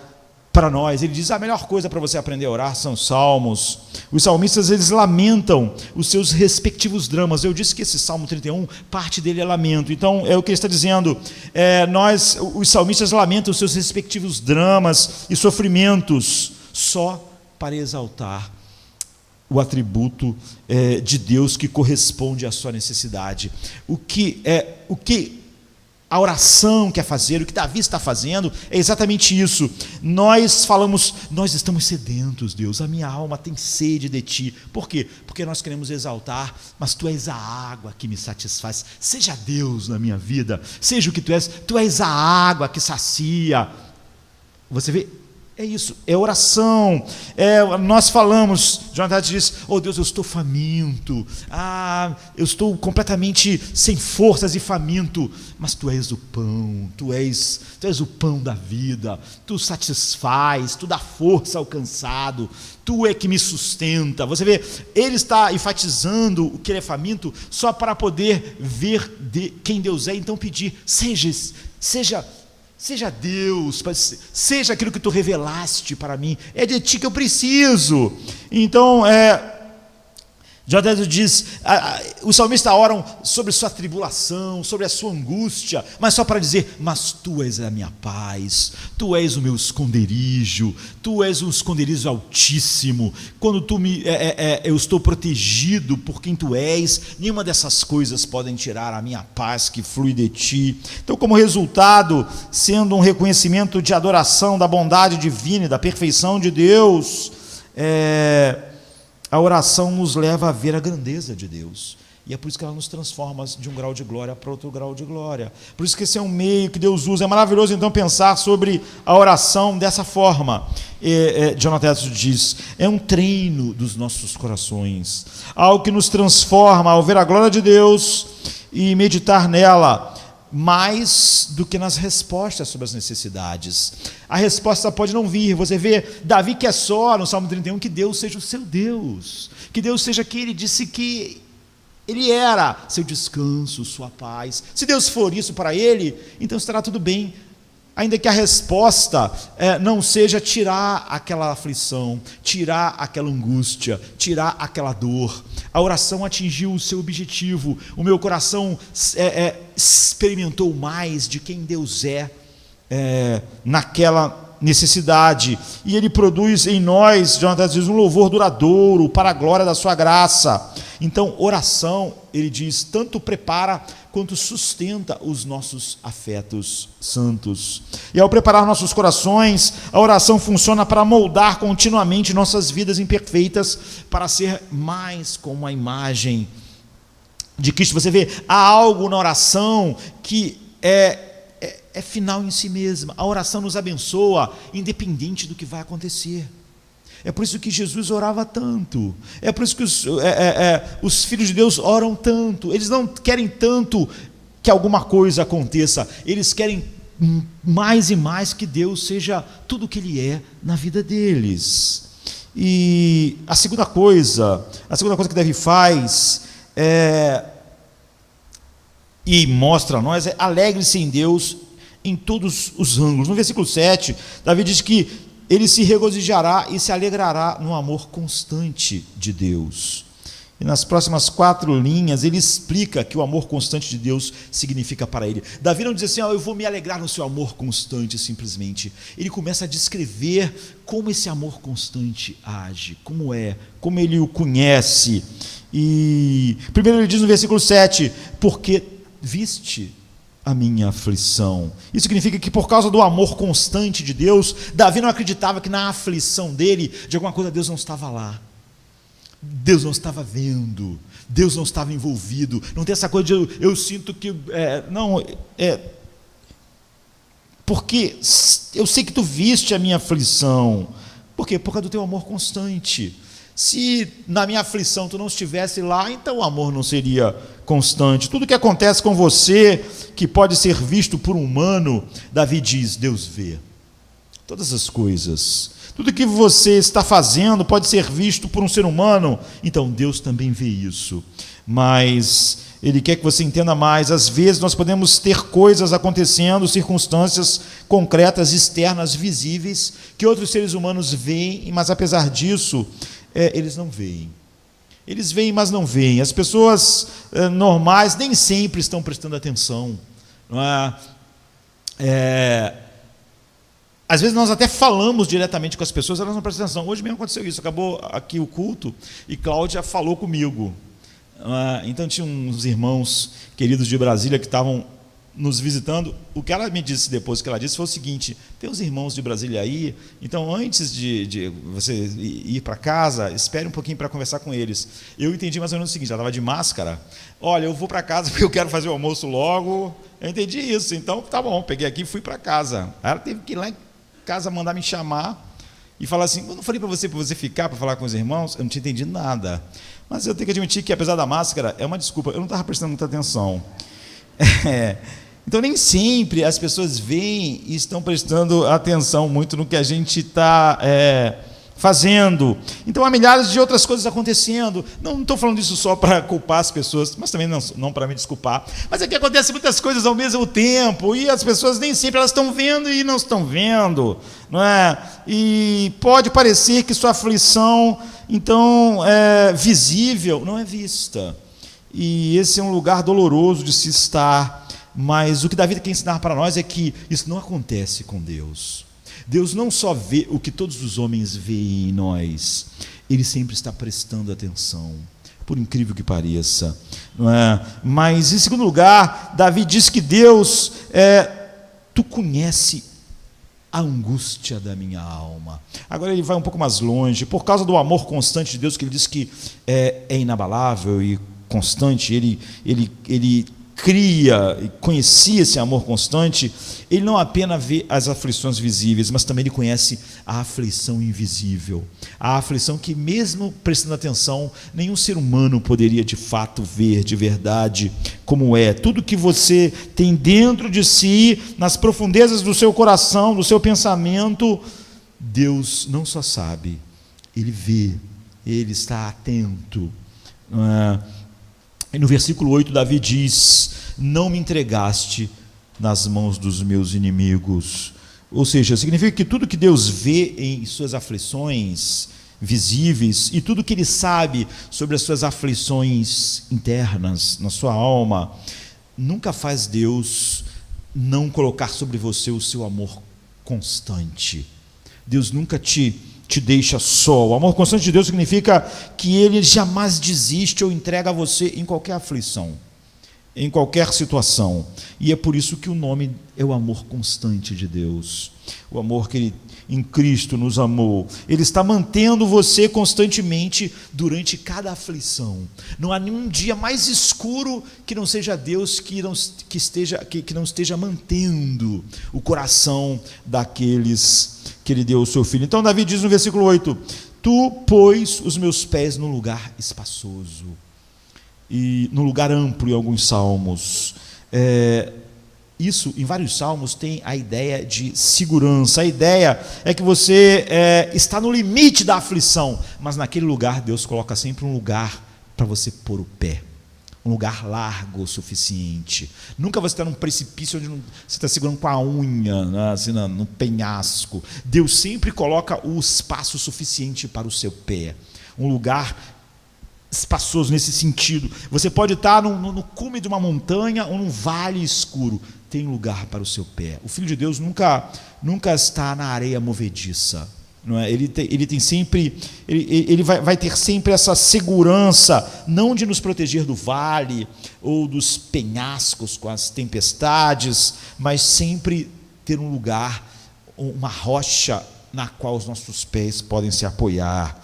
para nós. Ele diz: a melhor coisa para você aprender a orar são salmos. Os salmistas, eles lamentam os seus respectivos dramas. Eu disse que esse Salmo 31, parte dele é lamento. Então, é o que ele está dizendo. Os salmistas lamentam os seus respectivos dramas e sofrimentos só para exaltar o atributo de Deus que corresponde à sua necessidade. O que a oração quer fazer, o que Davi está fazendo, é exatamente isso. Nós falamos: nós estamos sedentos, Deus, a minha alma tem sede de Ti. Por quê? Porque nós queremos exaltar, mas Tu és a água que me satisfaz. Seja Deus na minha vida, seja o que Tu és a água que sacia. Você vê? É isso, é oração. Nós falamos, Jonathan diz: oh Deus, eu estou faminto, eu estou completamente sem forças e faminto, mas Tu és o pão, Tu és o pão da vida, Tu satisfaz, Tu dá força ao cansado, Tu é que me sustenta. Você vê, ele está enfatizando o que ele é faminto só para poder ver quem Deus é, então pedir: seja Deus, seja aquilo que Tu revelaste para mim, é de Ti que eu preciso. Então, Jonathan diz, os salmistas oram sobre sua tribulação, sobre a sua angústia, mas só para dizer: mas Tu és a minha paz, Tu és o meu esconderijo, Tu és um esconderijo altíssimo. Quando eu estou protegido por quem Tu és, nenhuma dessas coisas podem tirar a minha paz que flui de Ti. Então, como resultado, sendo um reconhecimento de adoração da bondade divina e da perfeição de Deus, a oração nos leva a ver a grandeza de Deus. E é por isso que ela nos transforma de um grau de glória para outro grau de glória. Por isso que esse é um meio que Deus usa. É maravilhoso, então, pensar sobre a oração dessa forma. Jonathan diz: é um treino dos nossos corações, algo que nos transforma ao ver a glória de Deus e meditar nela, mais do que nas respostas sobre as necessidades. A resposta pode não vir. Você vê, Davi quer só, no Salmo 31, que Deus seja o seu Deus, que Deus seja quem Ele disse que Ele era, seu descanso, sua paz. Se Deus for isso para ele, então estará tudo bem, ainda que a resposta não seja tirar aquela aflição, tirar aquela angústia, tirar aquela dor. A oração atingiu o seu objetivo. O meu coração experimentou mais de quem Deus é naquela necessidade, e Ele produz em nós, Jonathan diz, um louvor duradouro para a glória da sua graça. Então, oração, ele diz, tanto prepara quanto sustenta os nossos afetos santos. E ao preparar nossos corações, a oração funciona para moldar continuamente nossas vidas imperfeitas para ser mais como a imagem de Cristo. Você vê, há algo na oração que é final em si mesma. A oração nos abençoa, independente do que vai acontecer. É por isso que Jesus orava tanto. É por isso que os filhos de Deus oram tanto. Eles não querem tanto que alguma coisa aconteça. Eles querem mais e mais que Deus seja tudo o que Ele é na vida deles. E a segunda coisa que Davi faz e mostra a nós é: alegre-se em Deus em todos os ângulos. No versículo 7, Davi diz que ele se regozijará e se alegrará no amor constante de Deus. E nas próximas 4 linhas, ele explica que o amor constante de Deus significa para ele. Davi não diz assim: eu vou me alegrar no seu amor constante, simplesmente. Ele começa a descrever como esse amor constante age, como ele o conhece. E primeiro ele diz no versículo 7, porque viste a minha aflição. Isso significa que por causa do amor constante de Deus, Davi não acreditava que na aflição dele, de alguma coisa, Deus não estava lá. Deus não estava vendo, Deus não estava envolvido. Não tem essa coisa de eu sinto que porque eu sei que tu viste a minha aflição. Por quê? Por causa do teu amor constante. Se na minha aflição tu não estivesse lá, então o amor não seria constante. Tudo que acontece com você, que pode ser visto por um humano, Davi diz, Deus vê. Todas as coisas. Tudo que você está fazendo pode ser visto por um ser humano, então Deus também vê isso. Mas Ele quer que você entenda mais. Às vezes nós podemos ter coisas acontecendo, circunstâncias concretas, externas, visíveis, que outros seres humanos veem, mas apesar disso, eles não veem. Eles veem, mas não veem. As pessoas normais nem sempre estão prestando atenção. Não é? Às vezes nós até falamos diretamente com as pessoas, elas não prestam atenção. Hoje mesmo aconteceu isso, acabou aqui o culto e Cláudia falou comigo. Então tinha uns irmãos queridos de Brasília que estavam nos visitando. O que ela me disse depois que ela disse foi o seguinte: tem uns irmãos de Brasília aí, então antes de você ir para casa, espere um pouquinho para conversar com eles. Eu entendi mais ou menos o seguinte: ela estava de máscara. Olha, eu vou para casa porque eu quero fazer o almoço logo. Eu entendi isso, então tá bom, peguei aqui e fui para casa. Aí ela teve que ir lá em casa mandar me chamar e falar assim: eu não falei para você ficar para falar com os irmãos? Eu não tinha entendido nada. Mas eu tenho que admitir que, apesar da máscara, é uma desculpa, eu não estava prestando muita atenção. Então, nem sempre as pessoas veem e estão prestando atenção muito no que a gente está fazendo. Então, há milhares de outras coisas acontecendo. Não estou falando isso só para culpar as pessoas, mas também não para me desculpar. Mas é que acontecem muitas coisas ao mesmo tempo, e as pessoas nem sempre elas estão vendo e não estão vendo, não é? E pode parecer que sua aflição, então, visível, não é vista. E esse é um lugar doloroso de se estar. Mas o que Davi quer ensinar para nós é que isso não acontece com Deus. Deus não só vê o que todos os homens veem em nós, Ele sempre está prestando atenção, por incrível que pareça, não é? Mas, em segundo lugar, Davi diz que Deus, tu conhece a angústia da minha alma. Agora ele vai um pouco mais longe, por causa do amor constante de Deus, que ele diz que é inabalável e constante, ele cria e conhecia esse amor constante. Ele não apenas vê as aflições visíveis, mas também ele conhece a aflição invisível, a aflição que, mesmo prestando atenção, nenhum ser humano poderia de fato ver de verdade como é. Tudo que você tem dentro de si, nas profundezas do seu coração, do seu pensamento, Deus não só sabe, Ele vê, Ele está atento. E no versículo 8, Davi diz: não me entregaste nas mãos dos meus inimigos. Ou seja, significa que tudo que Deus vê em suas aflições visíveis e tudo que Ele sabe sobre as suas aflições internas, na sua alma, nunca faz Deus não colocar sobre você o seu amor constante. Deus nunca te deixa só. O amor constante de Deus significa que Ele jamais desiste ou entrega a você em qualquer aflição, em qualquer situação. E é por isso que o nome é o amor constante de Deus. O amor que Ele, em Cristo, nos amou. Ele está mantendo você constantemente durante cada aflição. Não há nenhum dia mais escuro que não seja Deus que não esteja mantendo o coração daqueles que Ele deu ao seu Filho. Então Davi diz no versículo 8: tu pôs os meus pés num lugar espaçoso, e num lugar amplo. Em alguns salmos, isso em vários salmos tem a ideia de segurança. A ideia é que você está no limite da aflição, mas naquele lugar Deus coloca sempre um lugar para você pôr o pé, um lugar largo o suficiente. Nunca você está num precipício onde você está segurando com a unha, né, assim, no penhasco. Deus sempre coloca o espaço suficiente para o seu pé, um lugar espaçoso nesse sentido. Você pode estar no cume de uma montanha ou num vale escuro, tem lugar para o seu pé. O Filho de Deus nunca está na areia movediça, não é? Ele tem sempre, ele vai ter sempre essa segurança, não de nos proteger do vale ou dos penhascos com as tempestades, mas sempre ter um lugar, uma rocha na qual os nossos pés podem se apoiar.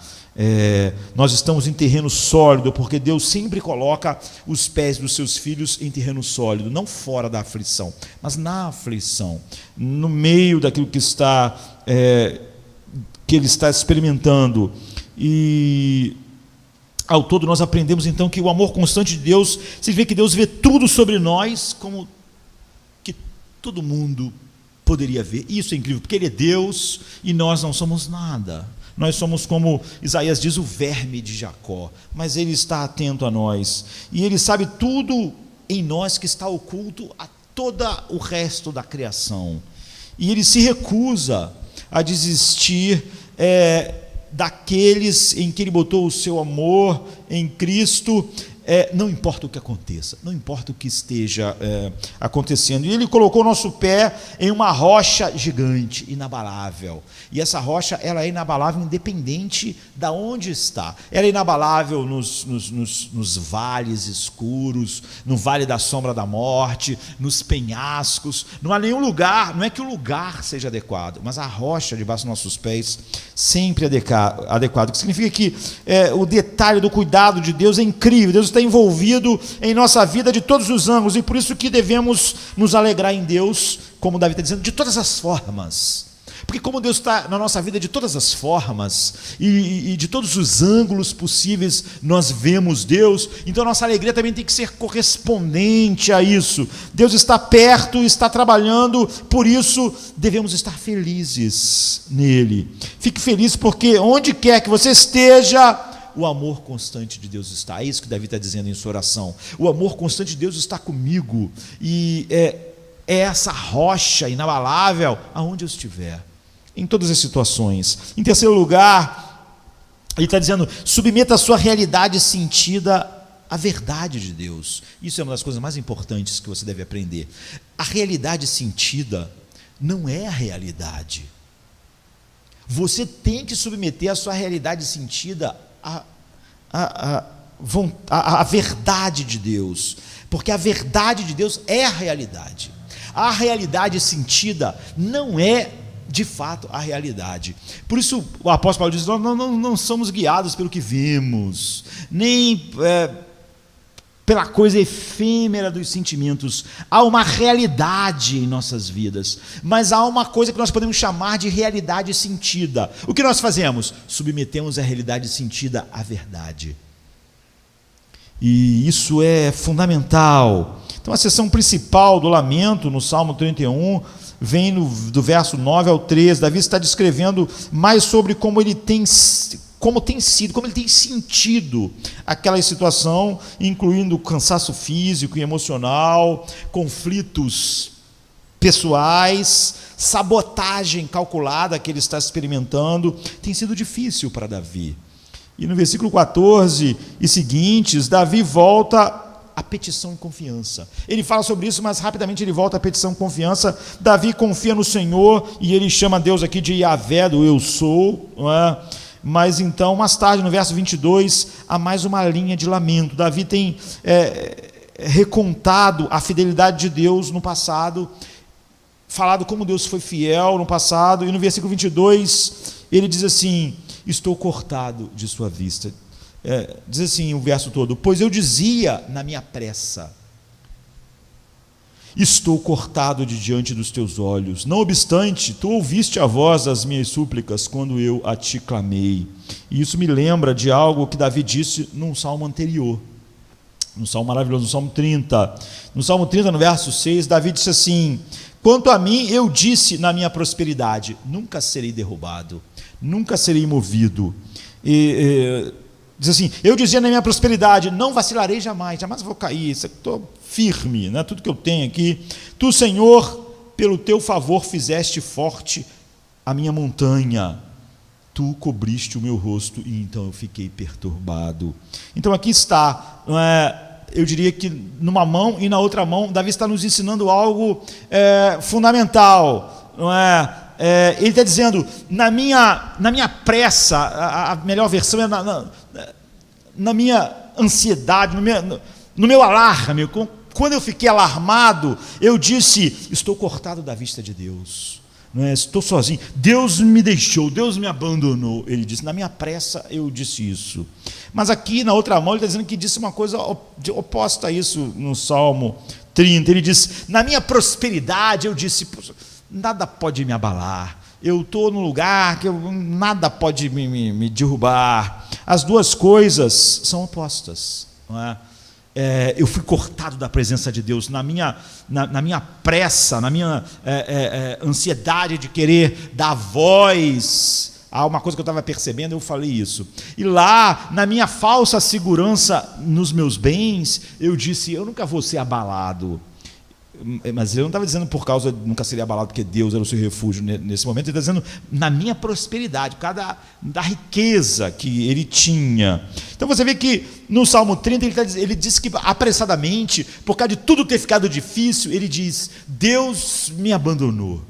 Nós estamos em terreno sólido, porque Deus sempre coloca os pés dos seus filhos em terreno sólido, não fora da aflição, mas na aflição, no meio daquilo que ele está experimentando. E ao todo nós aprendemos então que o amor constante de Deus significa que Deus vê tudo sobre nós como que todo mundo poderia ver. Isso é incrível, porque Ele é Deus e nós não somos nada. Nós somos, como Isaías diz, o verme de Jacó, mas Ele está atento a nós, e Ele sabe tudo em nós que está oculto a todo o resto da criação, e Ele se recusa a desistir daqueles em que Ele botou o seu amor em Cristo. Não importa o que aconteça, não importa o que esteja acontecendo, e Ele colocou o nosso pé em uma rocha gigante, inabalável, e essa rocha, ela é inabalável independente de onde está, ela é inabalável nos vales escuros, no vale da sombra da morte, nos penhascos, não há nenhum lugar, não é que o lugar seja adequado, mas a rocha debaixo dos nossos pés sempre adequado, o que significa que o detalhe do cuidado de Deus é incrível. Deus está envolvido em nossa vida de todos os ângulos, e por isso que devemos nos alegrar em Deus, como Davi está dizendo, de todas as formas, porque como Deus está na nossa vida de todas as formas, e de todos os ângulos possíveis nós vemos Deus, então a nossa alegria também tem que ser correspondente a isso. Deus está perto, está trabalhando, por isso devemos estar felizes nele. Fique feliz, porque onde quer que você esteja, o amor constante de Deus está. É isso que Davi está dizendo em sua oração. O amor constante de Deus está comigo, e é essa rocha inabalável aonde eu estiver, em todas as situações. Em terceiro lugar, ele está dizendo: submeta a sua realidade sentida à verdade de Deus. Isso é uma das coisas mais importantes que você deve aprender. A realidade sentida não é a realidade. Você tem que submeter a sua realidade sentida a verdade de Deus, porque a verdade de Deus é a realidade. A realidade sentida não é de fato a realidade. Por isso o apóstolo Paulo diz: não somos guiados pelo que vemos, nem pela coisa efêmera dos sentimentos. Há uma realidade em nossas vidas, mas há uma coisa que nós podemos chamar de realidade sentida. O que nós fazemos? Submetemos a realidade sentida à verdade, e isso é fundamental. Então a seção principal do lamento no Salmo 31 vem do verso 9 ao 13. Davi está descrevendo mais sobre como ele tem sentido aquela situação, incluindo cansaço físico e emocional, conflitos pessoais, sabotagem calculada que ele está experimentando. Tem sido difícil para Davi. E no versículo 14 e seguintes, Davi volta à petição e confiança. Ele fala sobre isso, mas rapidamente ele volta à petição e confiança. Davi confia no Senhor, e ele chama Deus aqui de Yahvé, do eu sou, não é? Mas então, mais tarde, no verso 22, há mais uma linha de lamento. Davi tem recontado a fidelidade de Deus no passado, falado como Deus foi fiel no passado, e no versículo 22, ele diz assim: estou cortado de sua vista. Diz assim o verso todo: pois eu dizia na minha pressa, estou cortado de diante dos teus olhos. Não obstante, tu ouviste a voz das minhas súplicas quando eu a te clamei. E isso me lembra de algo que Davi disse num salmo anterior, num salmo maravilhoso, no Salmo 30. No Salmo 30, no verso 6, Davi disse assim: quanto a mim, eu disse na minha prosperidade, nunca serei derrubado, nunca serei movido. Diz assim: eu dizia na minha prosperidade, não vacilarei jamais, jamais vou cair, estou firme, né? Tudo que eu tenho aqui. Tu, Senhor, pelo teu favor fizeste forte a minha montanha, tu cobriste o meu rosto, e então eu fiquei perturbado. Então aqui está, eu diria que numa mão e na outra mão, Davi está nos ensinando algo fundamental, não é? Ele está dizendo: na minha pressa, a melhor versão é na minha ansiedade, no meu alarme, quando eu fiquei alarmado, eu disse: estou cortado da vista de Deus, não é? Estou sozinho, Deus me deixou, Deus me abandonou. Ele disse: na minha pressa eu disse isso. Mas aqui na outra mão ele está dizendo que disse uma coisa oposta a isso no Salmo 30. Ele diz: na minha prosperidade eu disse, nada pode me abalar, eu estou num lugar que nada pode me derrubar. As duas coisas são opostas, não é? Eu fui cortado da presença de Deus na minha pressa, na minha ansiedade de querer dar voz há uma coisa que eu estava percebendo, eu falei isso. E lá, na minha falsa segurança nos meus bens, eu disse, eu nunca vou ser abalado. Mas eu não estava dizendo por causa de nunca seria abalado, porque Deus era o seu refúgio nesse momento. Ele está dizendo na minha prosperidade, por causa da riqueza que ele tinha. Então você vê que no Salmo 30 ele diz que apressadamente, por causa de tudo ter ficado difícil, ele diz, Deus me abandonou,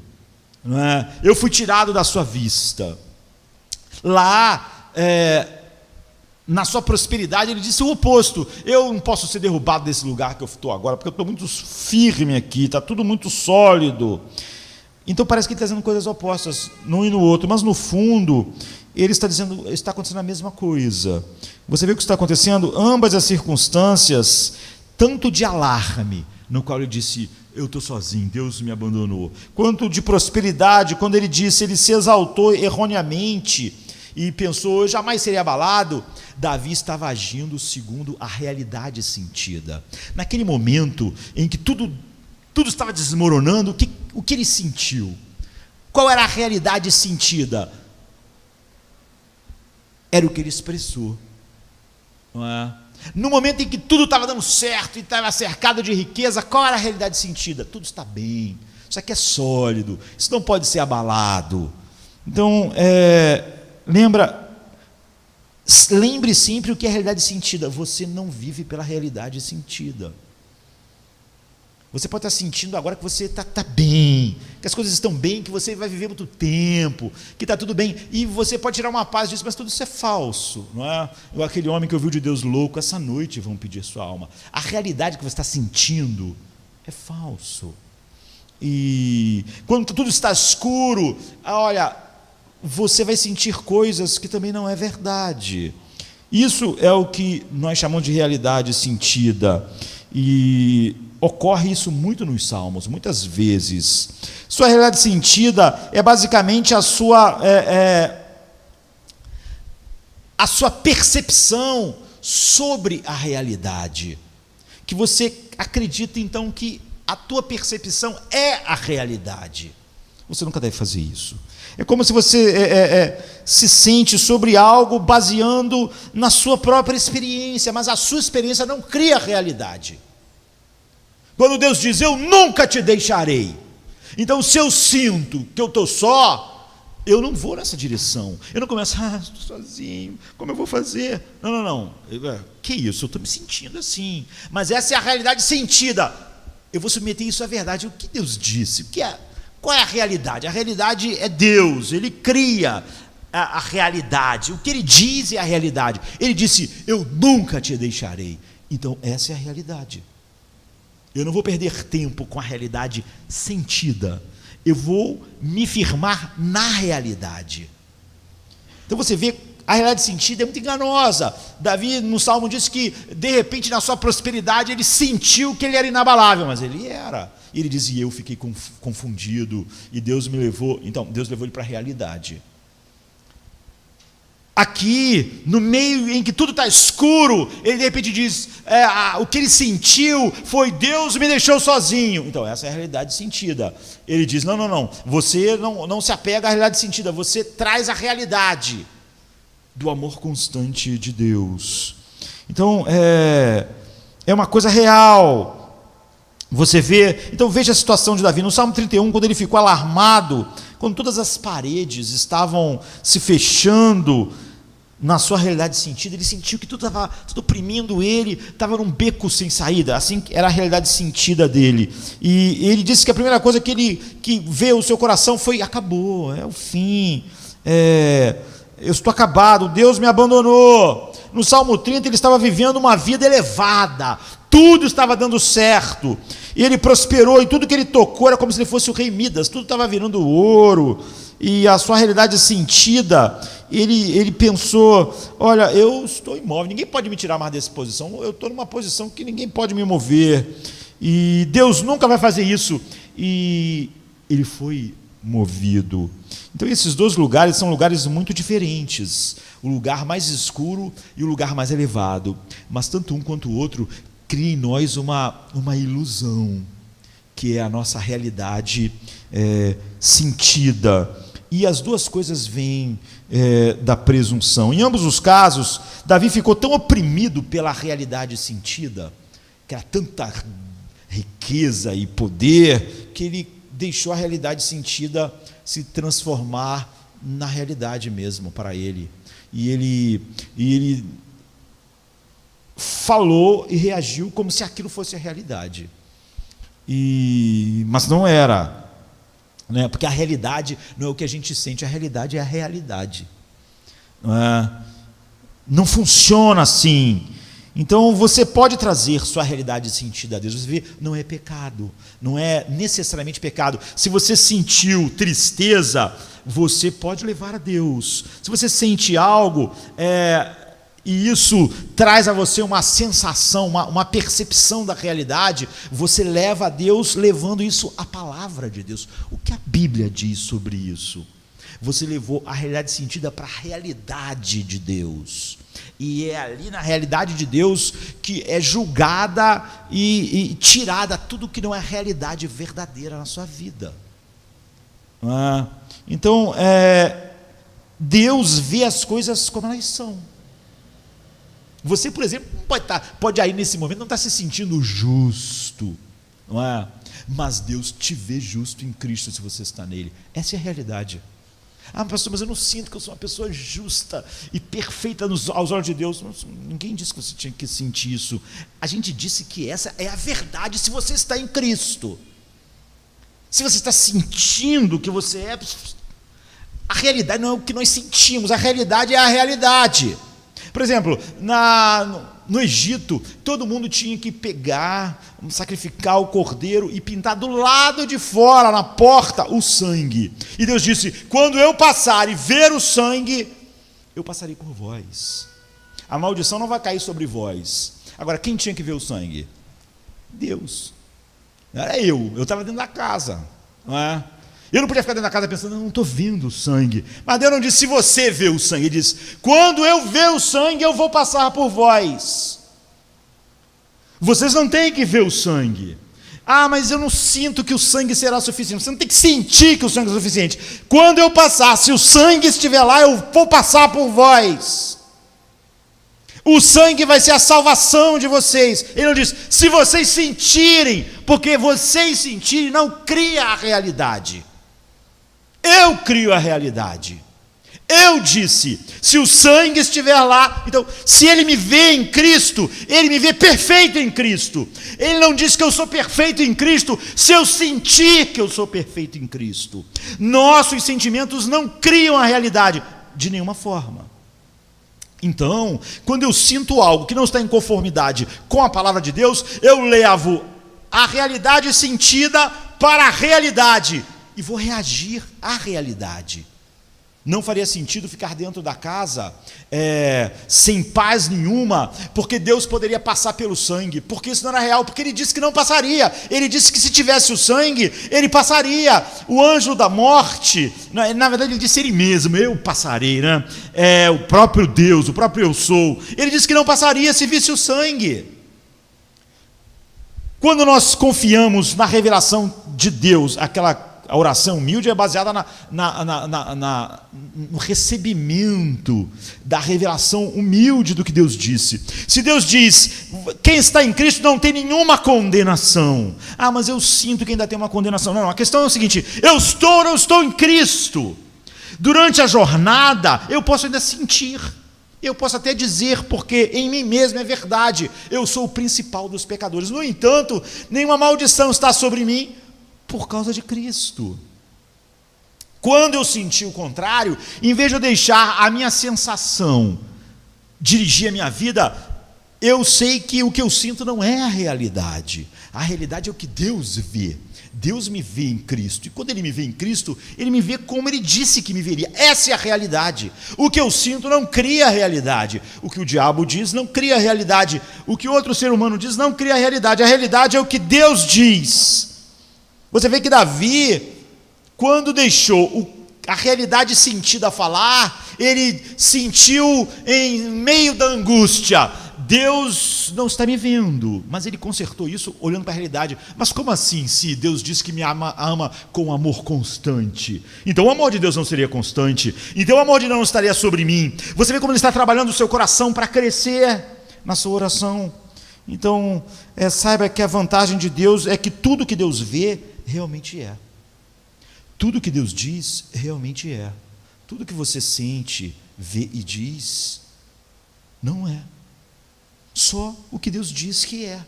não é? Eu fui tirado da sua vista. Lá, na sua prosperidade, ele disse o oposto, eu não posso ser derrubado desse lugar que eu estou agora, porque eu estou muito firme aqui, está tudo muito sólido. Então parece que ele está dizendo coisas opostas num e no outro, mas no fundo ele está dizendo, está acontecendo a mesma coisa. Você vê o que está acontecendo? Ambas as circunstâncias, tanto de alarme, no qual ele disse, eu estou sozinho, Deus me abandonou, quanto de prosperidade, quando ele disse, ele se exaltou erroneamente e pensou, eu jamais seria abalado. Davi estava agindo segundo a realidade sentida. Naquele momento em que tudo estava desmoronando, o que ele sentiu? Qual era a realidade sentida? Era o que ele expressou, não é? No momento em que tudo estava dando certo e estava cercado de riqueza, qual era a realidade sentida? Tudo está bem, isso aqui é sólido, isso não pode ser abalado. Então, lembre sempre o que é a realidade sentida. Você não vive pela realidade sentida. Você pode estar sentindo agora que você está bem, que as coisas estão bem, que você vai viver muito tempo, que está tudo bem, e você pode tirar uma paz disso, mas tudo isso é falso, não é? Aquele homem que ouviu de Deus louco, essa noite vão pedir sua alma. A realidade que você está sentindo é falso. E quando tudo está escuro, olha, você vai sentir coisas que também não é verdade. Isso é o que nós chamamos de realidade sentida, e ocorre isso muito nos Salmos, muitas vezes. Sua realidade sentida é basicamente a sua percepção sobre a realidade, que você acredita então que a tua percepção é a realidade. Você nunca deve fazer isso. É como se você se sente sobre algo baseando na sua própria experiência, mas a sua experiência não cria a realidade. Quando Deus diz, eu nunca te deixarei, então se eu sinto que eu estou só, eu não vou nessa direção. Eu não começo, estou sozinho, como eu vou fazer? Não. Que isso, eu estou me sentindo assim. Mas essa é a realidade sentida. Eu vou submeter isso à verdade. O que Deus disse? Qual é a realidade? A realidade é Deus, Ele cria a realidade. O que Ele diz é a realidade. Ele disse, eu nunca te deixarei. Então essa é a realidade. Eu não vou perder tempo com a realidade sentida. Eu vou me firmar na realidade. Então você vê, a realidade sentida é muito enganosa. Davi no Salmo disse que de repente na sua prosperidade ele sentiu que ele era inabalável, mas ele era. E ele dizia, eu fiquei confundido e Deus me levou. Então Deus levou ele para a realidade. Aqui, no meio em que tudo está escuro, ele de repente diz, o que ele sentiu foi, Deus me deixou sozinho. Então essa é a realidade sentida. Ele diz, não, você não se apega à realidade sentida, você traz a realidade do amor constante de Deus. Então é uma coisa real. Você vê, então veja a situação de Davi, no Salmo 31, quando ele ficou alarmado, quando todas as paredes estavam se fechando na sua realidade sentida, ele sentiu que tudo oprimindo ele, estava num beco sem saída, assim era a realidade sentida dele, e ele disse que a primeira coisa que veio o seu coração foi, acabou, é o fim, eu estou acabado, Deus me abandonou. No Salmo 30 ele estava vivendo uma vida elevada, tudo estava dando certo, e ele prosperou, e tudo que ele tocou era como se ele fosse o rei Midas, tudo estava virando ouro, e a sua realidade sentida, ele pensou, olha, eu estou imóvel, ninguém pode me tirar mais dessa posição, eu estou numa posição que ninguém pode me mover, e Deus nunca vai fazer isso, e ele foi movido. Então esses dois lugares são lugares muito diferentes, o lugar mais escuro e o lugar mais elevado, mas tanto um quanto o outro cria em nós uma ilusão, que é a nossa realidade sentida. e as duas coisas vêm da presunção. Em ambos os casos, Davi ficou tão oprimido pela realidade sentida, que era tanta riqueza e poder, que ele deixou a realidade sentida se transformar na realidade mesmo para ele. E ele falou e reagiu como se aquilo fosse a realidade. Mas não era, né? Porque a realidade não é o que a gente sente, a realidade é a realidade. Não funciona assim. Então você pode trazer sua realidade sentida a Deus. Você vê, não é pecado, não é necessariamente pecado. Se você sentiu tristeza, você pode levar a Deus. Se você sente algo, e isso traz a você uma sensação, uma percepção da realidade, você leva a Deus, levando isso à palavra de Deus. O que a Bíblia diz sobre isso? Você levou a realidade sentida para a realidade de Deus. E é ali na realidade de Deus que é julgada e tirada tudo que não é realidade verdadeira na sua vida. Então, Deus vê as coisas como elas são. Você, por exemplo, pode aí nesse momento não estar se sentindo justo, não é? Mas Deus te vê justo em Cristo se você está nele. Essa é a realidade. Pastor, mas eu não sinto que eu sou uma pessoa justa e perfeita aos olhos de Deus. Ninguém disse que você tinha que sentir isso. A gente disse que essa é a verdade se você está em Cristo. Se você está sentindo que você é... A realidade não é o que nós sentimos, a realidade é a realidade. Por exemplo, no Egito, todo mundo tinha que pegar, sacrificar o cordeiro e pintar do lado de fora, na porta, o sangue. E Deus disse: quando eu passar e ver o sangue, eu passarei por vós. A maldição não vai cair sobre vós. Agora, quem tinha que ver o sangue? Deus. Não era eu estava dentro da casa, não é? Eu não podia ficar dentro da casa pensando, não estou vendo o sangue. Mas Deus não disse, se você vê o sangue. Ele disse, quando eu ver o sangue, eu vou passar por vós. Vocês não têm que ver o sangue. Mas eu não sinto que o sangue será suficiente. Você não tem que sentir que o sangue é suficiente. Quando eu passar, se o sangue estiver lá, eu vou passar por vós. O sangue vai ser a salvação de vocês. Ele não diz, se vocês sentirem, porque vocês sentirem não cria a realidade. Eu crio a realidade. Eu disse, se o sangue estiver lá, então, se ele me vê em Cristo, ele me vê perfeito em Cristo. Ele não diz que eu sou perfeito em Cristo, se eu sentir que eu sou perfeito em Cristo. Nossos sentimentos não criam a realidade de nenhuma forma. Então, quando eu sinto algo que não está em conformidade com a palavra de Deus, eu levo a realidade sentida para a realidade e vou reagir à realidade. Não faria sentido ficar dentro da casa sem paz nenhuma, porque Deus poderia passar pelo sangue, porque isso não era real, porque ele disse que não passaria. Ele disse que se tivesse o sangue, ele passaria. O anjo da morte, na verdade ele disse ele mesmo, eu passarei, né? O próprio Deus, o próprio eu sou. Ele disse que não passaria se visse o sangue. Quando nós confiamos na revelação de Deus, a oração humilde é baseada no recebimento da revelação humilde do que Deus disse. Se Deus diz, quem está em Cristo não tem nenhuma condenação. Mas eu sinto que ainda tem uma condenação. Não, a questão é o seguinte, eu estou ou não estou em Cristo? Durante a jornada, eu posso ainda sentir. Eu posso até dizer, porque em mim mesmo é verdade, eu sou o principal dos pecadores. No entanto, nenhuma maldição está sobre mim, por causa de Cristo. Quando eu senti o contrário, em vez de eu deixar a minha sensação dirigir a minha vida, eu sei que o que eu sinto não é a realidade. A realidade é o que Deus vê. Deus me vê em Cristo. E quando Ele me vê em Cristo, Ele me vê como Ele disse que me veria. Essa é a realidade. O que eu sinto não cria a realidade. O que o diabo diz não cria a realidade. O que outro ser humano diz não cria a realidade. A realidade é o que Deus diz. Você vê que Davi, quando deixou a realidade sentida falar, ele sentiu em meio da angústia, Deus não está me vendo, mas Ele consertou isso olhando para a realidade. Mas como assim, se Deus diz que me ama com amor constante? Então o amor de Deus não seria constante, então o amor de Deus não estaria sobre mim. Você vê como Ele está trabalhando o seu coração para crescer na sua oração. Então, saiba que a vantagem de Deus é que tudo que Deus vê, realmente é. Tudo que Deus diz, realmente é. Tudo que você sente, vê e diz, não é. Só o que Deus diz que é.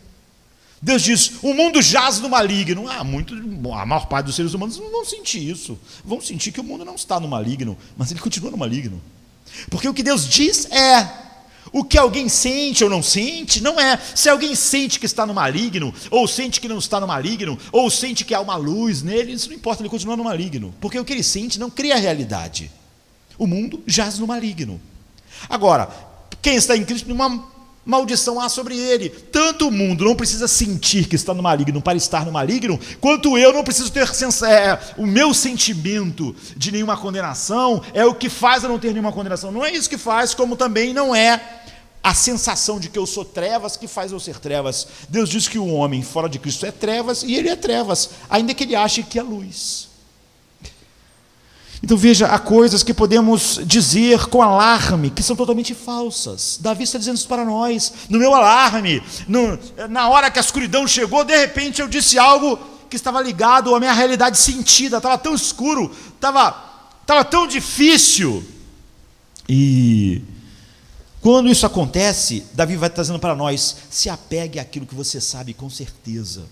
Deus diz, o mundo jaz no maligno. A maior parte dos seres humanos não vão sentir isso. Vão sentir que o mundo não está no maligno, mas ele continua no maligno. Porque o que Deus diz é. O que alguém sente ou não sente, não é. Se alguém sente que está no maligno, ou sente que não está no maligno, ou sente que há uma luz nele, isso não importa, ele continua no maligno. Porque o que ele sente não cria a realidade. O mundo jaz no maligno. Agora, quem está em Cristo, uma maldição há sobre ele. Tanto o mundo não precisa sentir que está no maligno para estar no maligno, quanto eu não preciso ter o meu sentimento de nenhuma condenação, é o que faz eu não ter nenhuma condenação. Não é isso que faz, como também não é a sensação de que eu sou trevas que faz eu ser trevas. Deus diz que o homem fora de Cristo é trevas, e ele é trevas, ainda que ele ache que é luz. Então veja, há coisas que podemos dizer com alarme, que são totalmente falsas. Davi está dizendo isso para nós. No meu alarme, na hora que a escuridão chegou, de repente eu disse algo que estava ligado à minha realidade sentida. Estava tão escuro, estava tão difícil. E quando isso acontece, Davi vai trazendo para nós, se apegue àquilo que você sabe com certeza.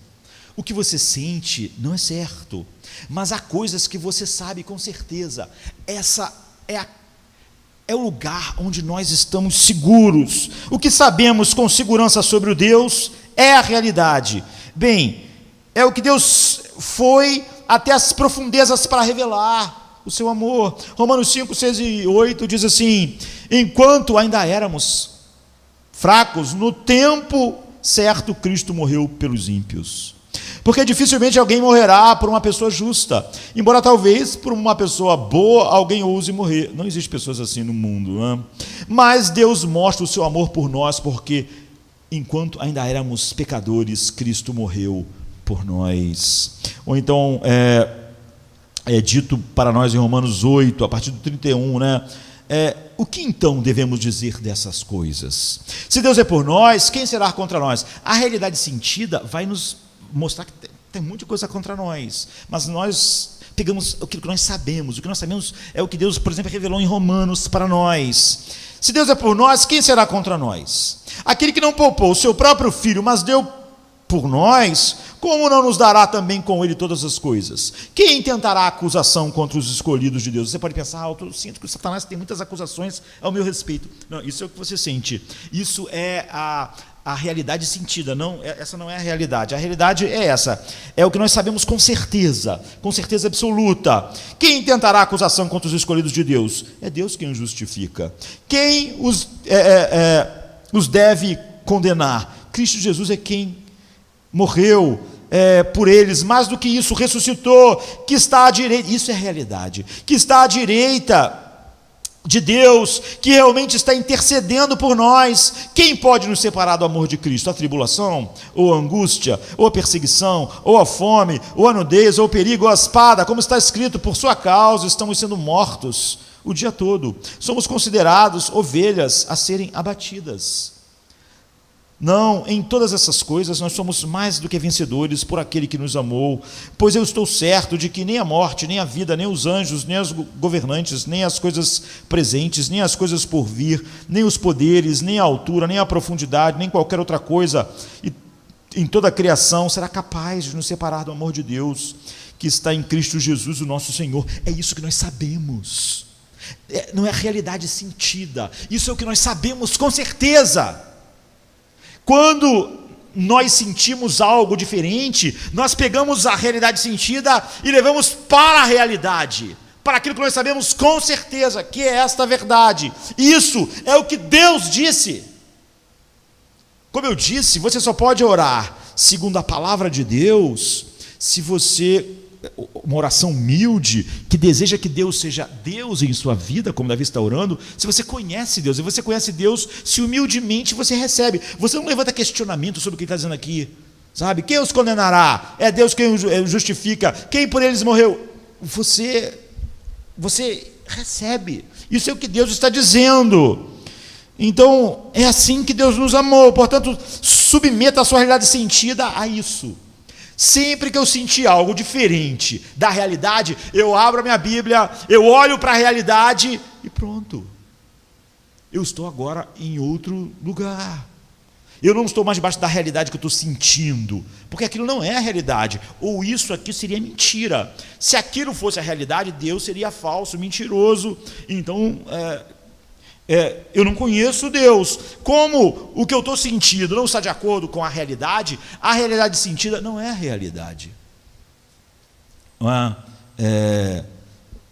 O que você sente não é certo, mas há coisas que você sabe com certeza. Essa é o lugar onde nós estamos seguros. O que sabemos com segurança sobre o Deus é a realidade. Bem, é o que Deus foi até as profundezas para revelar o seu amor. Romanos 5, 6 e 8 diz assim: enquanto ainda éramos fracos, no tempo certo Cristo morreu pelos ímpios. Porque dificilmente alguém morrerá por uma pessoa justa, embora talvez por uma pessoa boa alguém ouse morrer. Não existe pessoas assim no mundo, né? Mas Deus mostra o seu amor por nós, porque enquanto ainda éramos pecadores, Cristo morreu por nós. Ou então é dito para nós em Romanos 8, a partir do 31, né? O que então devemos dizer dessas coisas? Se Deus é por nós, quem será contra nós? A realidade sentida vai nos mostrar que tem muita coisa contra nós, mas nós pegamos aquilo que nós sabemos. O que nós sabemos é o que Deus, por exemplo, revelou em Romanos para nós. Se Deus é por nós, quem será contra nós? Aquele que não poupou o seu próprio filho, mas deu por nós, como não nos dará também com ele todas as coisas? Quem tentará acusação contra os escolhidos de Deus? Você pode pensar, eu sinto que o Satanás tem muitas acusações ao meu respeito. Não, isso é o que você sente. Isso é a realidade sentida, essa não é a realidade. A realidade é essa, é o que nós sabemos com certeza absoluta. Quem tentará acusação contra os escolhidos de Deus? É Deus quem os justifica. Quem os deve condenar? Cristo Jesus é quem morreu por eles, mais do que isso, ressuscitou, que está à direita, isso é a realidade, que está à direita de Deus, que realmente está intercedendo por nós. Quem pode nos separar do amor de Cristo? A tribulação, ou a angústia, ou a perseguição, ou a fome, ou a nudez, ou o perigo, ou a espada, como está escrito, por sua causa estamos sendo mortos o dia todo, somos considerados ovelhas a serem abatidas. Não, em todas essas coisas nós somos mais do que vencedores por aquele que nos amou, pois eu estou certo de que nem a morte, nem a vida, nem os anjos, nem os governantes, nem as coisas presentes, nem as coisas por vir, nem os poderes, nem a altura, nem a profundidade, nem qualquer outra coisa em toda a criação será capaz de nos separar do amor de Deus que está em Cristo Jesus, o nosso Senhor. É isso que nós sabemos, não é a realidade sentida, isso é o que nós sabemos com certeza. Quando nós sentimos algo diferente, nós pegamos a realidade sentida e levamos para a realidade, para aquilo que nós sabemos com certeza, que é esta verdade. Isso é o que Deus disse. Como eu disse, você só pode orar segundo a palavra de Deus se você uma oração humilde, que deseja que Deus seja Deus em sua vida, como Davi está orando, se você conhece Deus, e você conhece Deus, se humildemente você recebe, você não levanta questionamento sobre o que ele está dizendo aqui, sabe? Quem os condenará? É Deus quem os justifica, quem por eles morreu? Você recebe, isso é o que Deus está dizendo. Então, é assim que Deus nos amou, portanto, submeta a sua realidade sentida a isso. Sempre que eu sentir algo diferente da realidade, eu abro a minha Bíblia, eu olho para a realidade e pronto. Eu estou agora em outro lugar. Eu não estou mais debaixo da realidade que eu estou sentindo, porque aquilo não é a realidade, ou isso aqui seria mentira. Se aquilo fosse a realidade, Deus seria falso, mentiroso. Então, eu não conheço Deus. Como o que eu estou sentindo não está de acordo com a realidade sentida não é a realidade.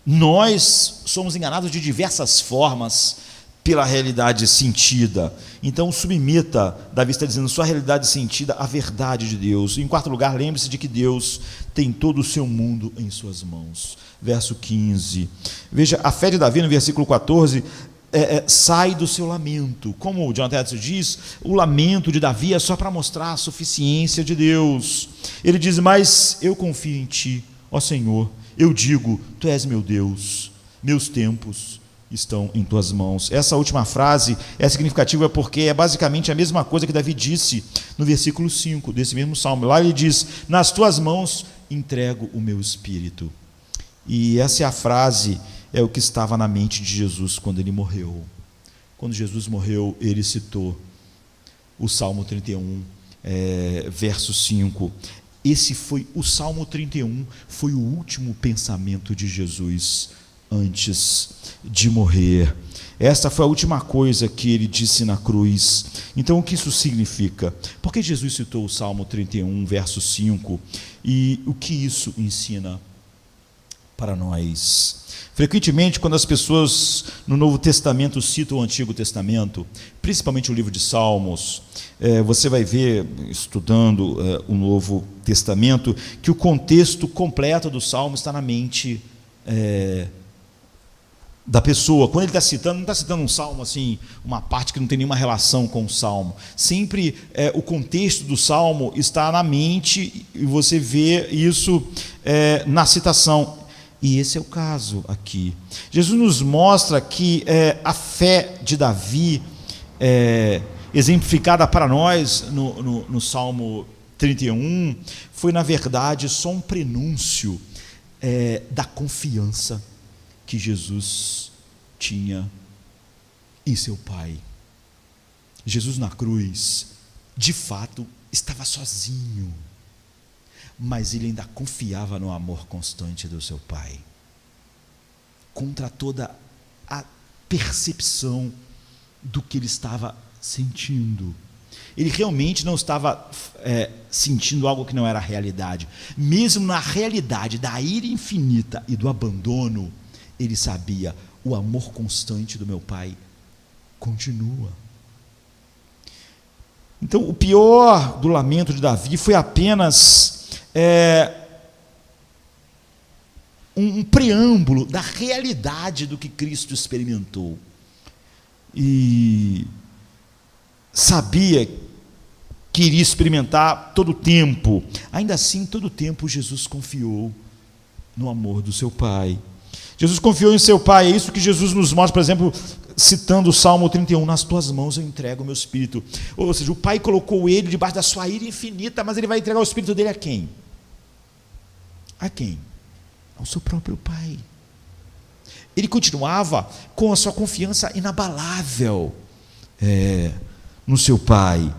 Nós somos enganados de diversas formas pela realidade sentida. Então submeta, Davi está dizendo, sua realidade sentida à verdade de Deus. Em quarto lugar, lembre-se de que Deus tem todo o seu mundo em suas mãos. Verso 15. Veja, a fé de Davi no versículo 14... sai do seu lamento. Como o Jonathan Edwards diz, o lamento de Davi é só para mostrar a suficiência de Deus. Ele diz, mas eu confio em ti, ó Senhor, eu digo, tu és meu Deus, meus tempos estão em tuas mãos. Essa última frase é significativa porque é basicamente a mesma coisa que Davi disse no versículo 5 desse mesmo salmo. Lá ele diz, nas tuas mãos entrego o meu espírito. E essa é a frase, é o que estava na mente de Jesus quando ele morreu. Quando Jesus morreu, ele citou o Salmo 31, verso 5. Esse foi o Salmo 31, foi o último pensamento de Jesus antes de morrer. Esta foi a última coisa que ele disse na cruz. Então, o que isso significa? Por que Jesus citou o Salmo 31, verso 5? E o que isso ensina para nós? Frequentemente, quando as pessoas no Novo Testamento citam o Antigo Testamento, principalmente o livro de Salmos, você vai ver, estudando o Novo Testamento, que o contexto completo do Salmo está na mente da pessoa. Quando ele está citando, não está citando um salmo assim, uma parte que não tem nenhuma relação com o salmo. Sempre o contexto do salmo está na mente e você vê isso na citação. E esse é o caso aqui. Jesus nos mostra que a fé de Davi, exemplificada para nós no Salmo 31, foi na verdade só um prenúncio da confiança que Jesus tinha em seu Pai. Jesus na cruz, de fato, estava sozinho, mas ele ainda confiava no amor constante do seu Pai, contra toda a percepção do que ele estava sentindo. Ele realmente não estava sentindo algo que não era realidade. Mesmo na realidade da ira infinita e do abandono, ele sabia, o amor constante do meu Pai continua. Então, o pior do lamento de Davi foi apenas um preâmbulo da realidade do que Cristo experimentou. E sabia que iria experimentar todo o tempo. Ainda assim, todo o tempo, Jesus confiou no amor do seu Pai. Jesus confiou em seu Pai. É isso que Jesus nos mostra, por exemplo, citando o Salmo 31, nas tuas mãos eu entrego o meu espírito. Ou seja, o Pai colocou ele debaixo da sua ira infinita, mas ele vai entregar o espírito dele a quem? A quem? Ao seu próprio Pai. Ele continuava com a sua confiança inabalável no seu Pai.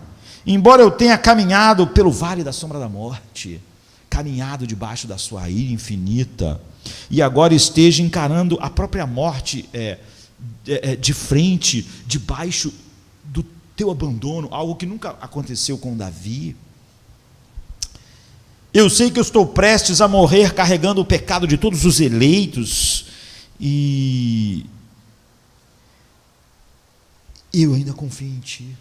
Embora eu tenha caminhado pelo vale da sombra da morte, caminhado debaixo da sua ira infinita, e agora esteja encarando a própria morte de frente, debaixo do teu abandono, algo que nunca aconteceu com Davi. Eu sei que eu estou prestes a morrer carregando o pecado de todos os eleitos, e eu ainda confio em ti.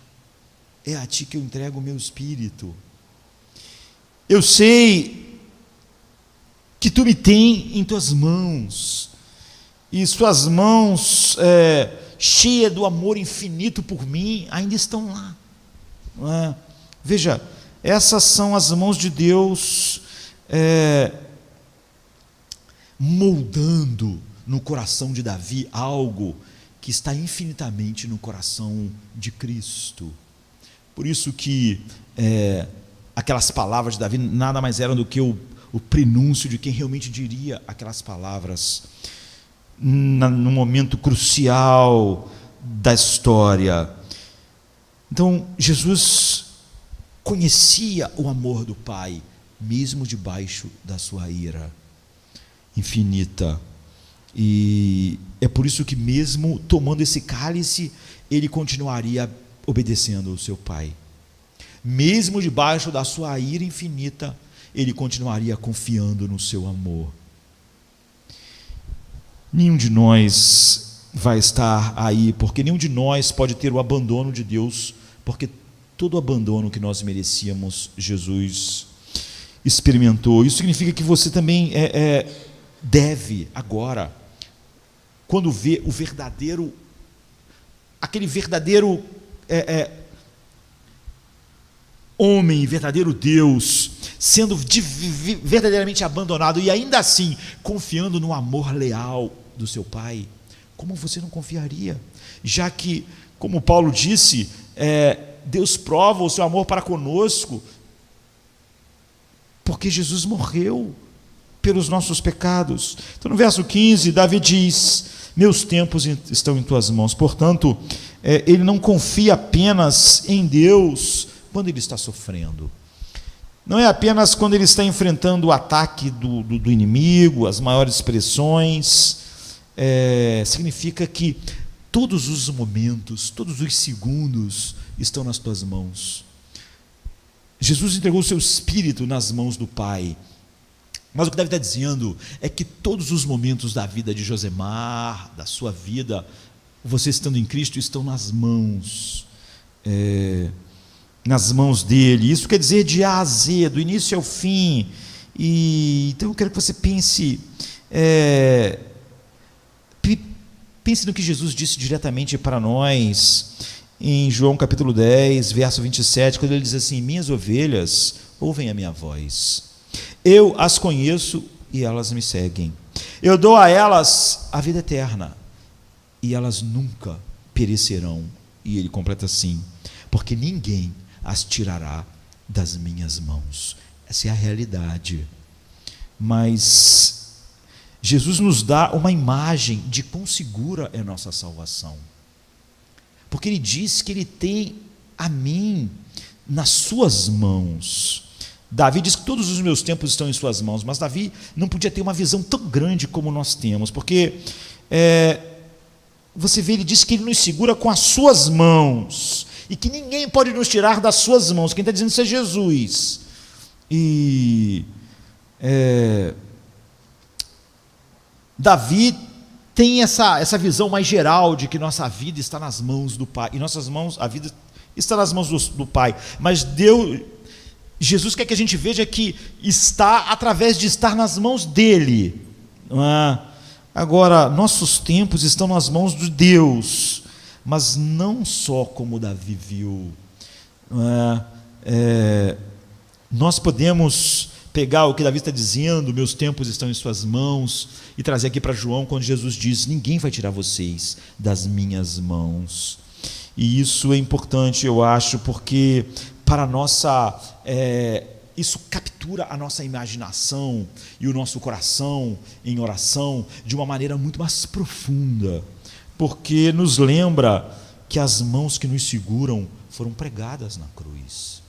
É a ti que eu entrego o meu espírito. Eu sei que tu me tem em tuas mãos, e suas mãos cheias do amor infinito por mim ainda estão lá, não é? Veja, essas são as mãos de Deus moldando no coração de Davi algo que está infinitamente no coração de Cristo. Por isso que aquelas palavras de Davi nada mais eram do que o prenúncio de quem realmente diria aquelas palavras no momento crucial da história. Então, Jesus conhecia o amor do Pai, mesmo debaixo da sua ira infinita. E é por isso que, mesmo tomando esse cálice, ele continuaria obedecendo ao seu Pai. Mesmo debaixo da sua ira infinita, ele continuaria confiando no seu amor. Nenhum de nós vai estar aí, porque nenhum de nós pode ter o abandono de Deus, porque todo o abandono que nós merecíamos, Jesus experimentou. Isso significa que você também deve agora, quando vê o verdadeiro, aquele verdadeiro homem, verdadeiro Deus, sendo verdadeiramente abandonado e ainda assim confiando no amor leal do seu Pai, como você não confiaria? Já que, como Paulo disse, Deus prova o seu amor para conosco, porque Jesus morreu pelos nossos pecados. Então, no verso 15, Davi diz: meus tempos estão em tuas mãos. Portanto, ele não confia apenas em Deus quando ele está sofrendo. Não é apenas quando ele está enfrentando o ataque do inimigo, as maiores pressões. Significa que todos os momentos, todos os segundos estão nas tuas mãos. Jesus entregou o seu espírito nas mãos do Pai. Mas o que Davi está dizendo é que todos os momentos da vida de Josemar, da sua vida, você estando em Cristo, estão nas mãos dele. Isso quer dizer de A a Z, do início ao fim. Então eu quero que você pense no que Jesus disse diretamente para nós em João capítulo 10, verso 27, quando ele diz assim: minhas ovelhas ouvem a minha voz, eu as conheço e elas me seguem, eu dou a elas a vida eterna e elas nunca perecerão. E ele completa assim: porque ninguém as tirará das minhas mãos. Essa é a realidade. Mas Jesus nos dá uma imagem de quão segura é a nossa salvação, porque ele diz que ele tem a mim nas suas mãos. Davi diz que todos os meus tempos estão em suas mãos, mas Davi não podia ter uma visão tão grande como nós temos, porque você vê, ele diz que ele nos segura com as suas mãos, e que ninguém pode nos tirar das suas mãos. Quem está dizendo isso é Jesus. Davi tem essa visão mais geral de que nossa vida está nas mãos do Pai, e nossas mãos, a vida está nas mãos do Pai, mas Jesus quer que a gente veja que está através de estar nas mãos dele, não é? Agora, nossos tempos estão nas mãos de Deus, mas não só como Davi viu, não é? Nós podemos pegar o que Davi está dizendo, meus tempos estão em suas mãos, e trazer aqui para João, quando Jesus diz: ninguém vai tirar vocês das minhas mãos. E isso é importante, eu acho, porque para a nossa, isso captura a nossa imaginação e o nosso coração em oração de uma maneira muito mais profunda, porque nos lembra que as mãos que nos seguram foram pregadas na cruz.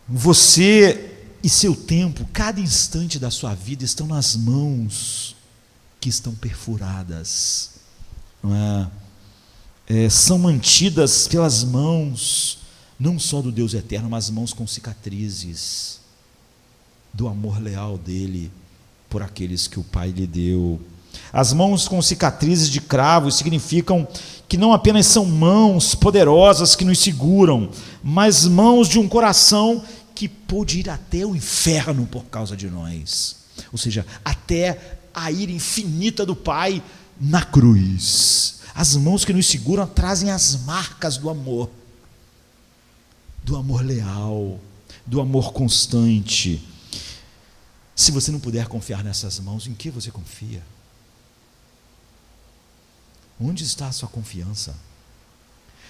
Você e seu tempo, cada instante da sua vida, estão nas mãos que estão perfuradas, não é? São mantidas pelas mãos, não só do Deus eterno, mas mãos com cicatrizes, do amor leal dele por aqueles que o Pai lhe deu. As mãos com cicatrizes de cravos significam que não apenas são mãos poderosas que nos seguram, mas mãos de um coração que pôde ir até o inferno por causa de nós, ou seja, até a ira infinita do Pai na cruz. As mãos que nos seguram trazem as marcas do amor leal, do amor constante. Se você não puder confiar nessas mãos, em que você confia? Onde está a sua confiança?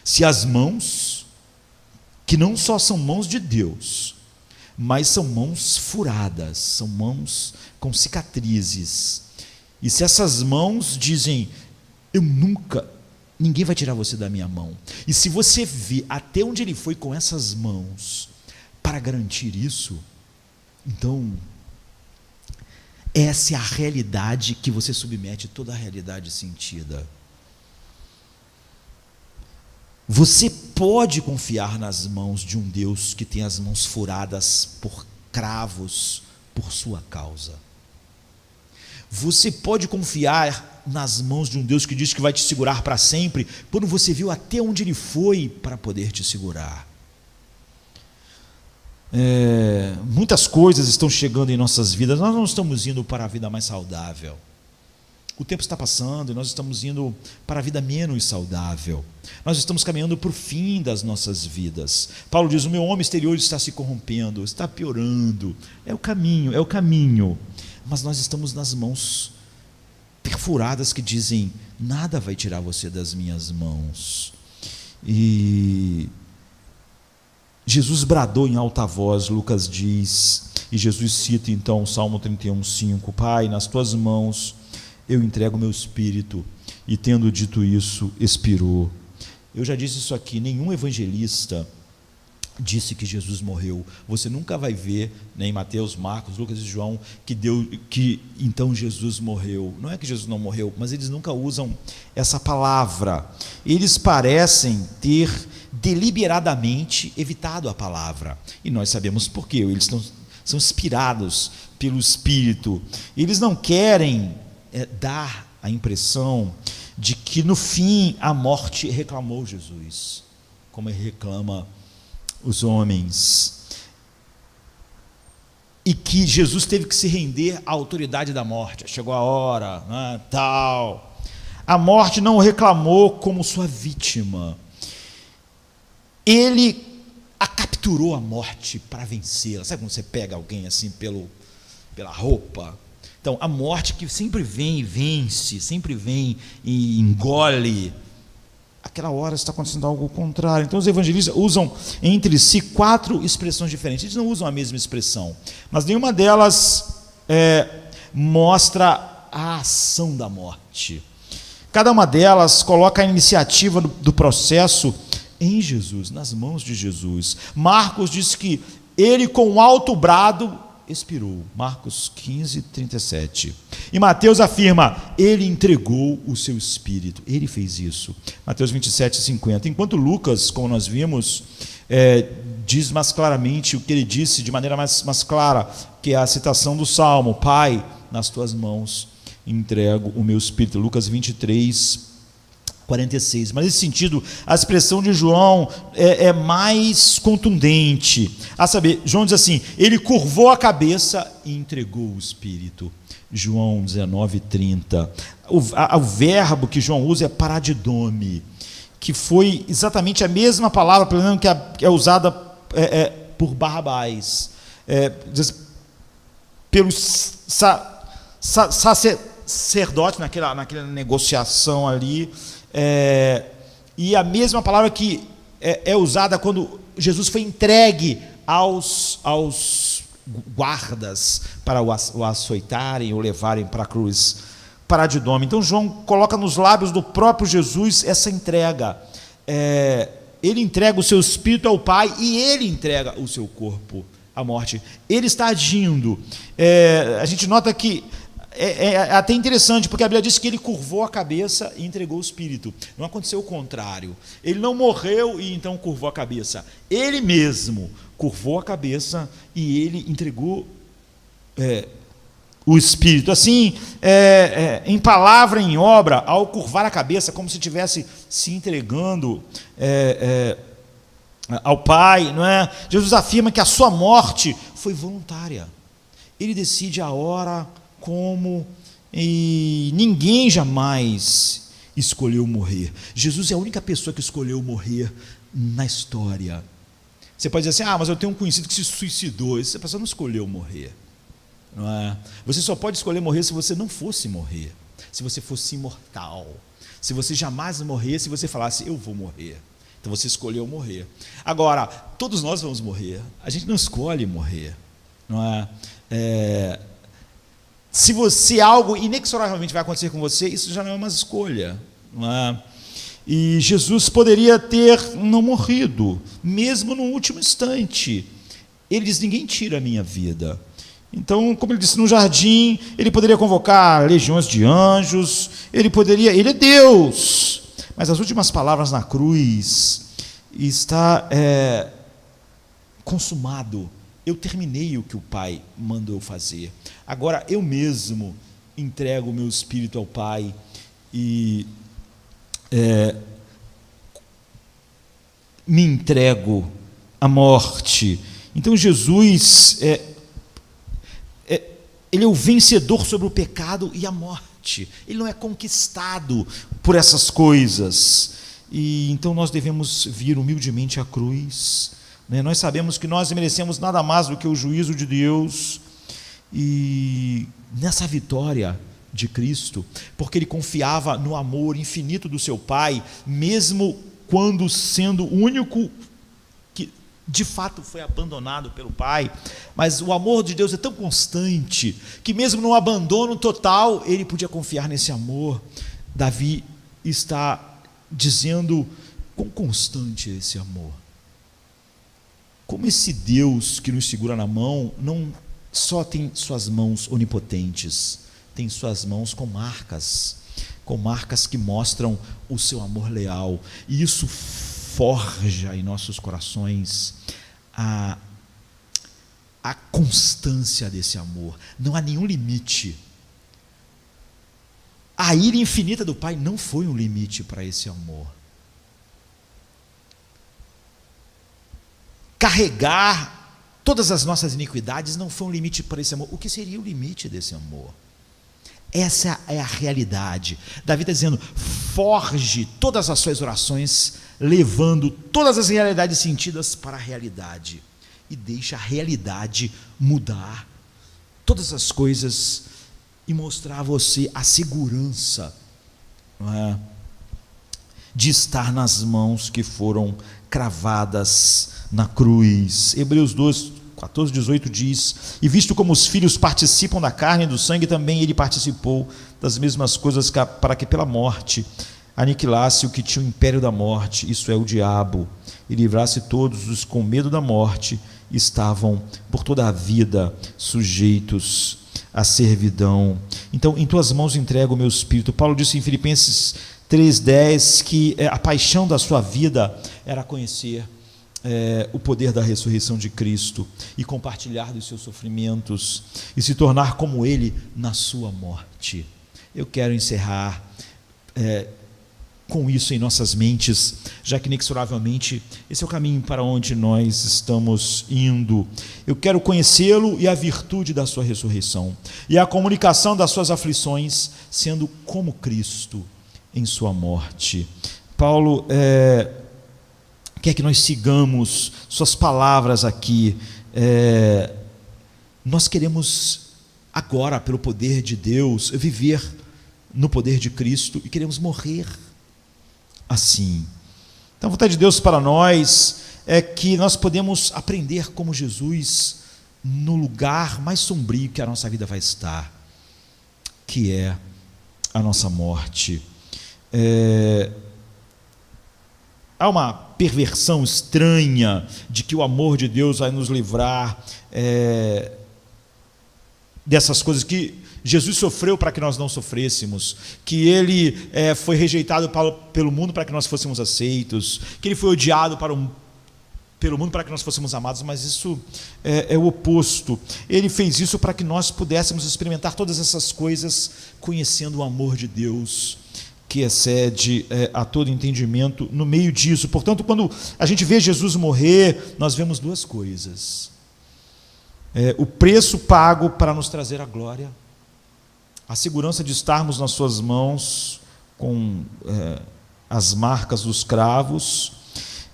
Se as mãos, que não só são mãos de Deus, mas são mãos furadas, são mãos com cicatrizes, e se essas mãos dizem, ninguém vai tirar você da minha mão, e se você vê até onde ele foi com essas mãos, para garantir isso, então, essa é a realidade que você submete toda a realidade sentida. Você pode confiar nas mãos de um Deus que tem as mãos furadas por cravos por sua causa. Você pode confiar nas mãos de um Deus que diz que vai te segurar para sempre, quando você viu até onde ele foi para poder te segurar. Muitas coisas estão chegando em nossas vidas, nós não estamos indo para a vida mais saudável. O tempo está passando e nós estamos indo para a vida menos saudável. Nós estamos caminhando para o fim das nossas vidas. Paulo diz, o meu homem exterior está se corrompendo, está piorando. É o caminho. Mas nós estamos nas mãos perfuradas que dizem, nada vai tirar você das minhas mãos. E Jesus bradou em alta voz, Lucas diz, e Jesus cita então o Salmo 31:5, Pai, nas tuas mãos eu entrego o meu espírito, e tendo dito isso, expirou. Eu já disse isso aqui, nenhum evangelista disse que Jesus morreu. Você nunca vai ver, nem em Mateus, Marcos, Lucas e João, que então Jesus morreu. Não é que Jesus não morreu, mas eles nunca usam essa palavra. Eles parecem ter deliberadamente evitado a palavra, e nós sabemos por quê. Eles são inspirados pelo Espírito. Eles não querem dar a impressão de que no fim a morte reclamou Jesus, como ele reclama os homens, e que Jesus teve que se render à autoridade da morte. Chegou a hora, tal. A morte não o reclamou como sua vítima, ele a capturou, a morte, para vencê-la. Sabe quando você pega alguém assim pela roupa? Então, a morte que sempre vem e vence, sempre vem e engole, aquela hora está acontecendo algo contrário. Então, os evangelistas usam entre si 4 expressões diferentes. Eles não usam a mesma expressão, mas nenhuma delas mostra a ação da morte. Cada uma delas coloca a iniciativa do processo em Jesus, nas mãos de Jesus. Marcos diz que ele, com alto brado, expirou, Marcos 15:37. E Mateus afirma, ele entregou o seu espírito, ele fez isso, Mateus 27:50. Enquanto Lucas, como nós vimos, diz mais claramente o que ele disse de maneira mais clara, que é a citação do Salmo, Pai, nas tuas mãos entrego o meu espírito, Lucas 23:46. Mas nesse sentido, a expressão de João é mais contundente, a saber, João diz assim, ele curvou a cabeça e entregou o espírito, João 19:30. O verbo que João usa é paradidome, que foi exatamente a mesma palavra, pelo menos, que é usada por Barrabás, pelo sacerdote naquela negociação ali, e a mesma palavra que é usada quando Jesus foi entregue aos guardas para o açoitarem ou levarem para a cruz, paradidome. Então João coloca nos lábios do próprio Jesus essa entrega. Ele entrega o seu espírito ao Pai e ele entrega o seu corpo à morte. Ele está agindo. A gente nota que é até interessante, porque a Bíblia diz que ele curvou a cabeça e entregou o espírito. Não aconteceu o contrário. Ele não morreu e então curvou a cabeça. Ele mesmo curvou a cabeça e ele entregou o espírito. Assim, em palavra, em obra, ao curvar a cabeça, como se estivesse se entregando ao Pai, não é? Jesus afirma que a sua morte foi voluntária. Ele decide a hora, como, e ninguém jamais escolheu morrer. Jesus é a única pessoa que escolheu morrer na história. Você pode dizer assim, mas eu tenho um conhecido que se suicidou. Essa pessoa não escolheu morrer, não é? Você só pode escolher morrer se você não fosse morrer, se você fosse imortal, se você jamais morresse, se você falasse, eu vou morrer. Então você escolheu morrer. Agora, todos nós vamos morrer. A gente não escolhe morrer, não é? Se algo inexoravelmente vai acontecer com você, isso já não é uma escolha, não é? E Jesus poderia ter não morrido, mesmo no último instante. Ele diz, ninguém tira a minha vida. Então, como ele disse, no jardim, ele poderia convocar legiões de anjos, ele é Deus. Mas as últimas palavras na cruz, está consumado. Eu terminei o que o Pai mandou fazer. Agora eu mesmo entrego o meu espírito ao Pai e me entrego à morte. Então Jesus ele é o vencedor sobre o pecado e a morte. Ele não é conquistado por essas coisas. E então nós devemos vir humildemente à cruz, né? Nós sabemos que nós merecemos nada mais do que o juízo de Deus, e nessa vitória de Cristo, porque ele confiava no amor infinito do seu Pai, mesmo quando sendo o único que de fato foi abandonado pelo Pai, mas o amor de Deus é tão constante, que mesmo no abandono total, ele podia confiar nesse amor. Davi está dizendo quão constante é esse amor, como esse Deus que nos segura na mão, não só tem suas mãos onipotentes, tem suas mãos com marcas que mostram o seu amor leal, e isso forja em nossos corações a constância desse amor. Não há nenhum limite. A ira infinita do Pai não foi um limite para esse amor. Carregar todas as nossas iniquidades não foi um limite para esse amor. O que seria o limite desse amor? Essa é a realidade. Davi está dizendo, forge todas as suas orações, levando todas as realidades sentidas para a realidade, e deixa a realidade mudar todas as coisas e mostrar a você a segurança, não é, de estar nas mãos que foram cravadas na cruz. Hebreus 2, 14, 18 diz, e visto como os filhos participam da carne e do sangue, também ele participou das mesmas coisas, para que pela morte aniquilasse o que tinha o império da morte, isso é, o diabo, e livrasse todos os com medo da morte, estavam por toda a vida sujeitos à servidão. Então, em tuas mãos entrego o meu espírito. Paulo disse em Filipenses 3,10 que a paixão da sua vida era conhecer o poder da ressurreição de Cristo e compartilhar dos seus sofrimentos e se tornar como Ele na sua morte. Eu quero encerrar com isso em nossas mentes, já que inexoravelmente esse é o caminho para onde nós estamos indo. Eu quero conhecê-lo e a virtude da sua ressurreição e a comunicação das suas aflições, sendo como Cristo em sua morte. Paulo quer que nós sigamos suas palavras aqui. Nós queremos agora, pelo poder de Deus, viver no poder de Cristo e queremos morrer assim. Então a vontade de Deus para nós é que nós podemos aprender como Jesus no lugar mais sombrio que a nossa vida vai estar, que é a nossa morte. Há uma perversão estranha de que o amor de Deus vai nos livrar dessas coisas, que Jesus sofreu para que nós não sofrêssemos, que Ele foi rejeitado pelo mundo para que nós fôssemos aceitos, que Ele foi odiado pelo mundo para que nós fôssemos amados, mas isso é o oposto. Ele fez isso para que nós pudéssemos experimentar todas essas coisas, conhecendo o amor de Deus, que excede a todo entendimento no meio disso. Portanto, quando a gente vê Jesus morrer, nós vemos duas coisas. O preço pago para nos trazer a glória, a segurança de estarmos nas suas mãos com as marcas dos cravos,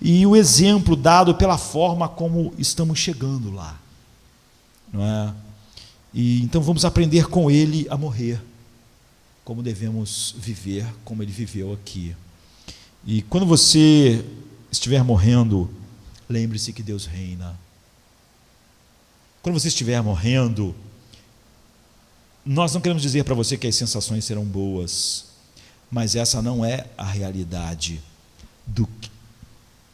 e o exemplo dado pela forma como estamos chegando lá, não é? E então vamos aprender com ele a morrer, como devemos viver, como ele viveu aqui. E quando você estiver morrendo, lembre-se que Deus reina. Quando você estiver morrendo, nós não queremos dizer para você que as sensações serão boas, mas essa não é a realidade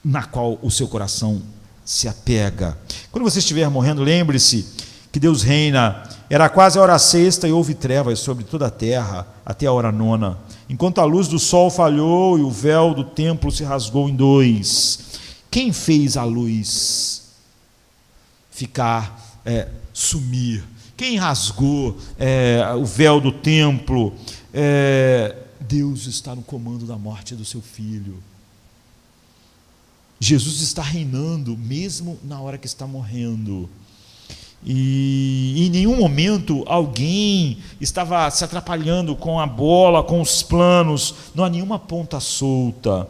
na qual o seu coração se apega. Quando você estiver morrendo, lembre-se que Deus reina. Era quase a hora sexta e houve trevas sobre toda a terra até a hora nona, enquanto a luz do sol falhou e o véu do templo se rasgou em dois. Quem fez a luz sumir? Quem rasgou o véu do templo? Deus está no comando da morte do seu filho. Jesus está reinando mesmo na hora que está morrendo. E em nenhum momento alguém estava se atrapalhando com a bola, com os planos, não há nenhuma ponta solta.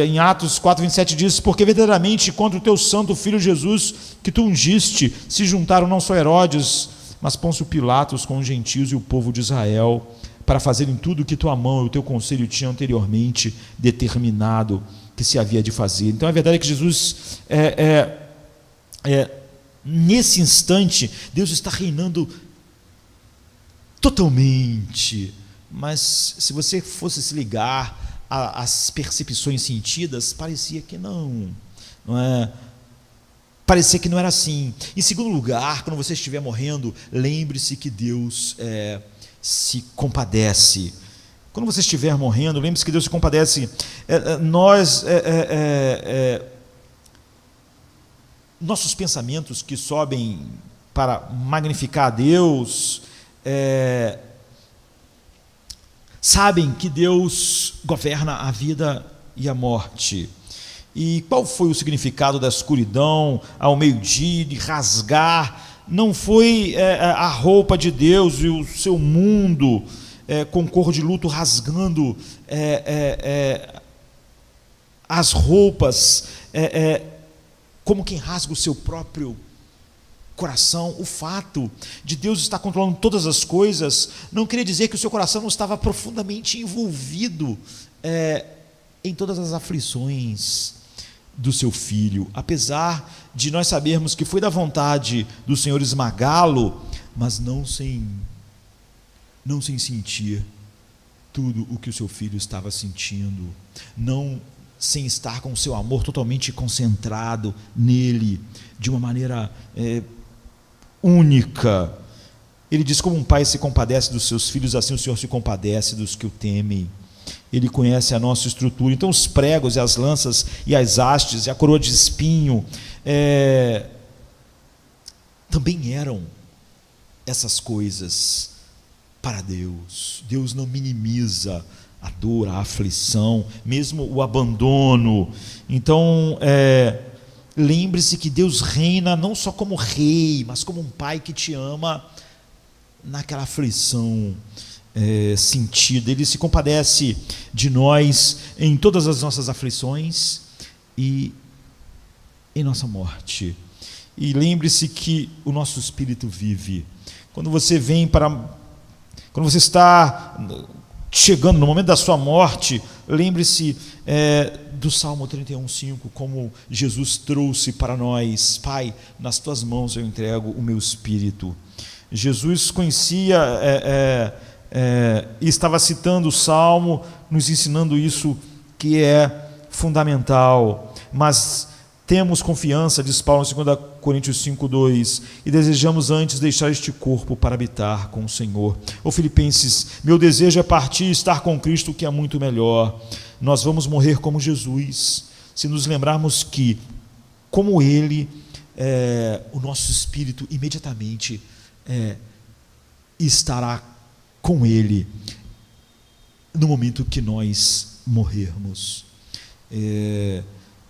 Em Atos 4:27 diz: porque verdadeiramente contra o teu santo filho Jesus, que tu ungiste, se juntaram não só Herodes, mas Pôncio Pilatos com os gentios e o povo de Israel, para fazerem tudo o que tua mão e o teu conselho tinham anteriormente determinado que se havia de fazer. Então a verdade é que Jesus nesse instante, Deus está reinando totalmente. Mas se você fosse se ligar às percepções sentidas, parecia que não é? Parecia que não era assim. Em segundo lugar, quando você estiver morrendo, lembre-se que Deus se compadece. Quando você estiver morrendo, lembre-se que Deus se compadece. Nossos pensamentos que sobem para magnificar a Deus, sabem que Deus governa a vida e a morte. E qual foi o significado da escuridão ao meio-dia, de rasgar? Não foi a roupa de Deus e o seu mundo com cor de luto rasgando as roupas, como quem rasga o seu próprio coração. O fato de Deus estar controlando todas as coisas não queria dizer que o seu coração não estava profundamente envolvido em todas as aflições do seu filho, apesar de nós sabermos que foi da vontade do Senhor esmagá-lo, mas não sem sentir tudo o que o seu filho estava sentindo, não sem estar com o seu amor totalmente concentrado nele, de uma maneira única. Ele diz: como um pai se compadece dos seus filhos, assim o Senhor se compadece dos que o temem. Ele conhece a nossa estrutura. Então os pregos e as lanças e as hastes e a coroa de espinho também eram essas coisas para Deus. Deus não minimiza a dor, a aflição, mesmo o abandono. Então lembre-se que Deus reina não só como rei, mas como um pai que te ama naquela aflição sentida. Ele se compadece de nós em todas as nossas aflições e em nossa morte. E lembre-se que o nosso espírito vive. Quando você está chegando no momento da sua morte, lembre-se do Salmo 31:5, como Jesus trouxe para nós: Pai, nas tuas mãos eu entrego o meu espírito. Jesus conhecia e estava citando o Salmo, nos ensinando isso que é fundamental. Mas temos confiança, diz Paulo em 2 Coríntios 5:2, e desejamos antes deixar este corpo para habitar com o Senhor. Ô Filipenses, meu desejo é partir e estar com Cristo, que é muito melhor. Nós vamos morrer como Jesus, se nos lembrarmos que, como Ele, o nosso espírito imediatamente estará com Ele no momento que nós morrermos.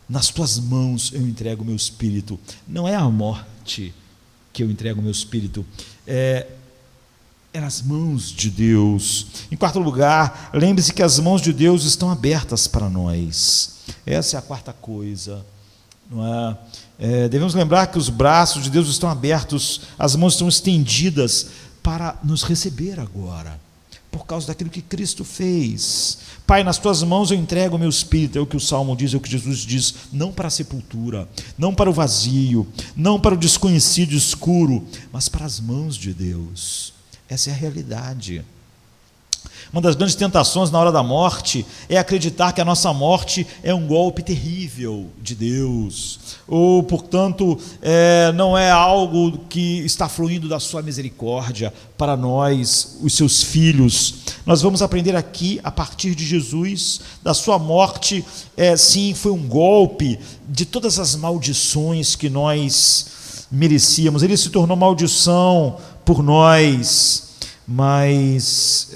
Nas tuas mãos eu entrego o meu espírito. Não é a morte que eu entrego o meu espírito, é nas mãos de Deus. Em quarto lugar, lembre-se que as mãos de Deus estão abertas para nós. Essa é a quarta coisa, não é? Devemos lembrar que os braços de Deus estão abertos, as mãos estão estendidas para nos receber agora, por causa daquilo que Cristo fez. Pai, nas tuas mãos eu entrego o meu espírito, é o que o Salmo diz, é o que Jesus diz, não para a sepultura, não para o vazio, não para o desconhecido escuro, mas para as mãos de Deus. Essa é a realidade. Uma das grandes tentações na hora da morte é acreditar que a nossa morte é um golpe terrível de Deus, ou, portanto, não é algo que está fluindo da sua misericórdia para nós, os seus filhos. Nós vamos aprender aqui, a partir de Jesus, da sua morte, sim, foi um golpe de todas as maldições que nós merecíamos. Ele se tornou maldição por nós, mas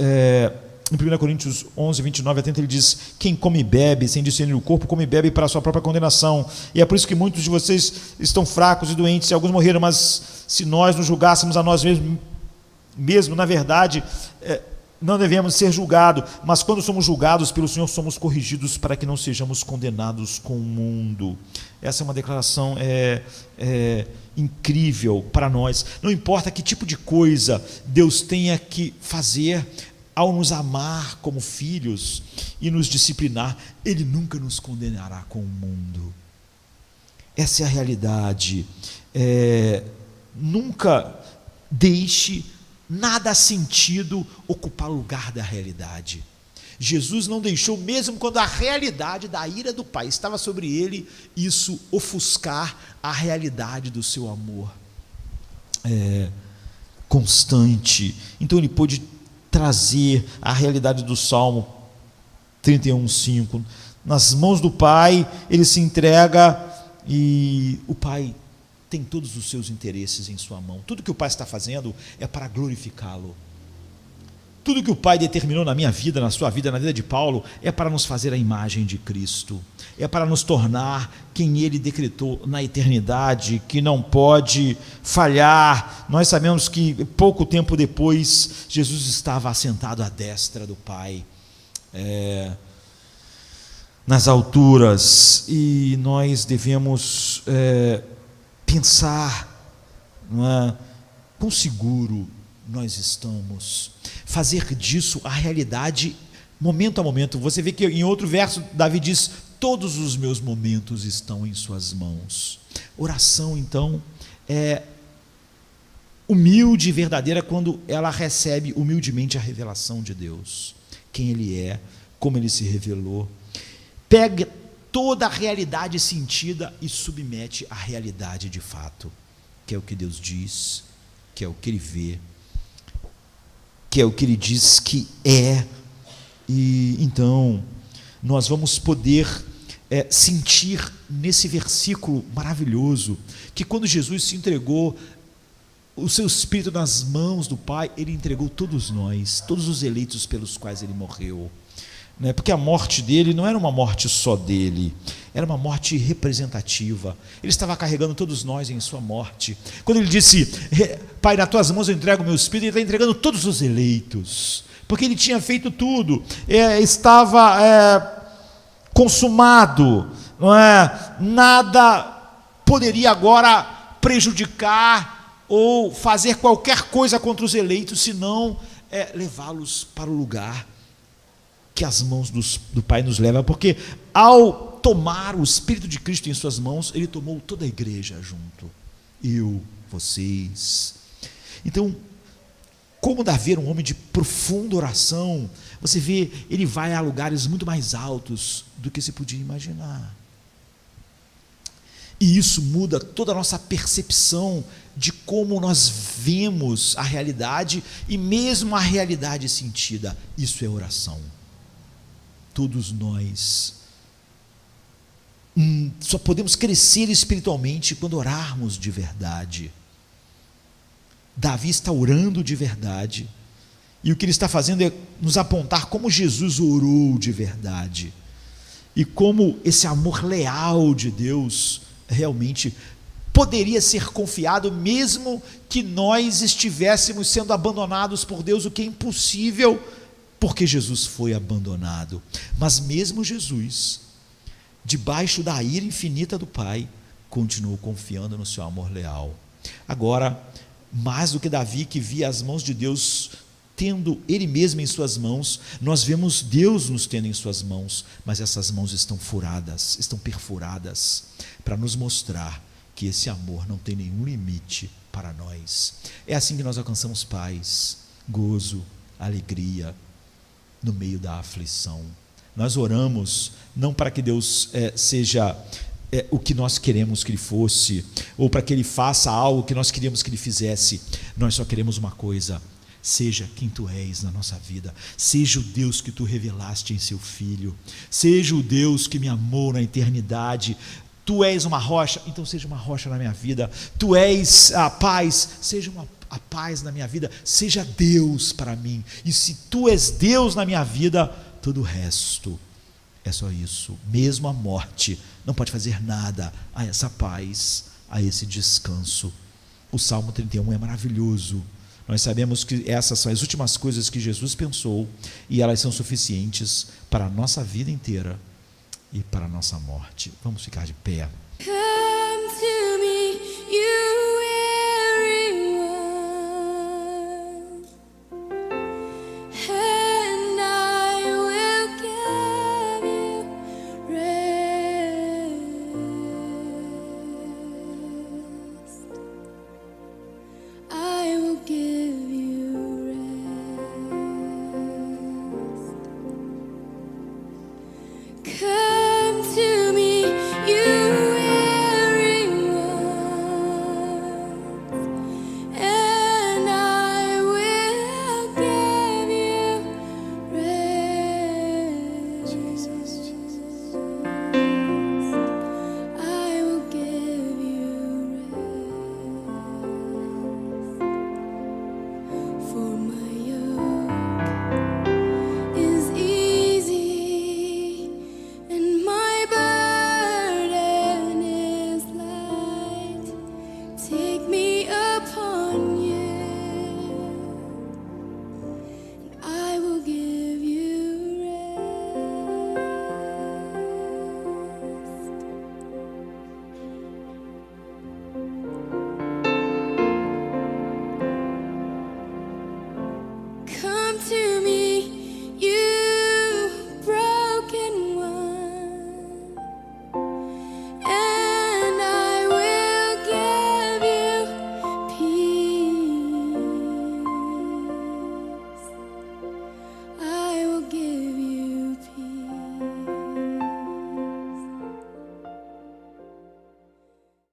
em 1 Coríntios 11, 29 a 30, ele diz: quem come e bebe sem discernir o corpo, come e bebe para a sua própria condenação. E é por isso que muitos de vocês estão fracos e doentes, e alguns morreram. Mas se nós nos julgássemos a nós mesmos, na verdade, não devemos ser julgados, mas quando somos julgados pelo Senhor, somos corrigidos para que não sejamos condenados com o mundo. Essa é uma declaração incrível para nós. Não importa que tipo de coisa Deus tenha que fazer ao nos amar como filhos e nos disciplinar, Ele nunca nos condenará com o mundo. Essa é a realidade. Nunca deixe nada sentido ocupar o lugar da realidade. Jesus não deixou, mesmo quando a realidade da ira do Pai estava sobre ele, isso ofuscar a realidade do seu amor constante. Então ele pôde trazer a realidade do Salmo 31:5. Nas mãos do Pai ele se entrega, e o Pai tem todos os seus interesses em sua mão. Tudo que o Pai está fazendo é para glorificá-lo. Tudo que o Pai determinou na minha vida, na sua vida, na vida de Paulo, é para nos fazer a imagem de Cristo, é para nos tornar quem Ele decretou na eternidade, que não pode falhar. Nós sabemos que pouco tempo depois, Jesus estava assentado à destra do Pai, nas alturas, e nós devemos pensar, não é, quão seguro nós estamos, fazer disso a realidade momento a momento. Você vê que em outro verso Davi diz: todos os meus momentos estão em suas mãos. Oração, então, é humilde e verdadeira quando ela recebe humildemente a revelação de Deus, quem Ele é, como Ele se revelou. Pega toda a realidade sentida e submete à realidade de fato, que é o que Deus diz, que é o que Ele vê, que é o que Ele diz que é. E então nós vamos poder sentir nesse versículo maravilhoso, que quando Jesus se entregou o seu Espírito nas mãos do Pai, Ele entregou todos nós, todos os eleitos pelos quais Ele morreu, né? Porque a morte dele não era uma morte só dele, era uma morte representativa. Ele estava carregando todos nós em sua morte. Quando Ele disse: Pai, nas tuas mãos eu entrego o meu Espírito, Ele está entregando todos os eleitos, porque Ele tinha feito tudo, estava consumado, não é? Nada poderia agora prejudicar ou fazer qualquer coisa contra os eleitos, senão levá-los para o lugar que as mãos do Pai nos levam, porque ao tomar o Espírito de Cristo em suas mãos, Ele tomou toda a igreja junto, eu, vocês. Então, como Davi era um homem de profunda oração, você vê, ele vai a lugares muito mais altos do que se podia imaginar. E isso muda toda a nossa percepção de como nós vemos a realidade, e mesmo a realidade sentida. Isso é oração. Todos nós só podemos crescer espiritualmente quando orarmos de verdade. Davi está orando de verdade, E o que ele está fazendo é nos apontar como Jesus orou de verdade. E como esse amor leal de Deus realmente poderia ser confiado, mesmo que nós estivéssemos sendo abandonados por Deus, o que é impossível, porque Jesus foi abandonado. Mas mesmo Jesus, debaixo da ira infinita do Pai, continuou confiando no seu amor leal. Agora, mais do que Davi, que via as mãos de Deus tendo ele mesmo em suas mãos, nós vemos Deus nos tendo em suas mãos, mas essas mãos estão furadas, estão perfuradas, para nos mostrar que esse amor não tem nenhum limite para nós. É assim que nós alcançamos paz, gozo, alegria no meio da aflição. Nós oramos não para que Deus seja o que nós queremos que Ele fosse, ou para que Ele faça algo que nós queríamos que Ele fizesse. Nós só queremos uma coisa: seja quem Tu és na nossa vida, seja o Deus que Tu revelaste em Seu Filho, seja o Deus que me amou na eternidade. Tu és uma rocha, então seja uma rocha na minha vida. Tu és a paz, seja a paz na minha vida. Seja Deus para mim, e se Tu és Deus na minha vida, todo o resto é só isso. Mesmo a morte não pode fazer nada a essa paz, a esse descanso. O Salmo 31 é maravilhoso. Nós sabemos que essas são as últimas coisas que Jesus pensou, e elas são suficientes para a nossa vida inteira e para a nossa morte. Vamos ficar de pé.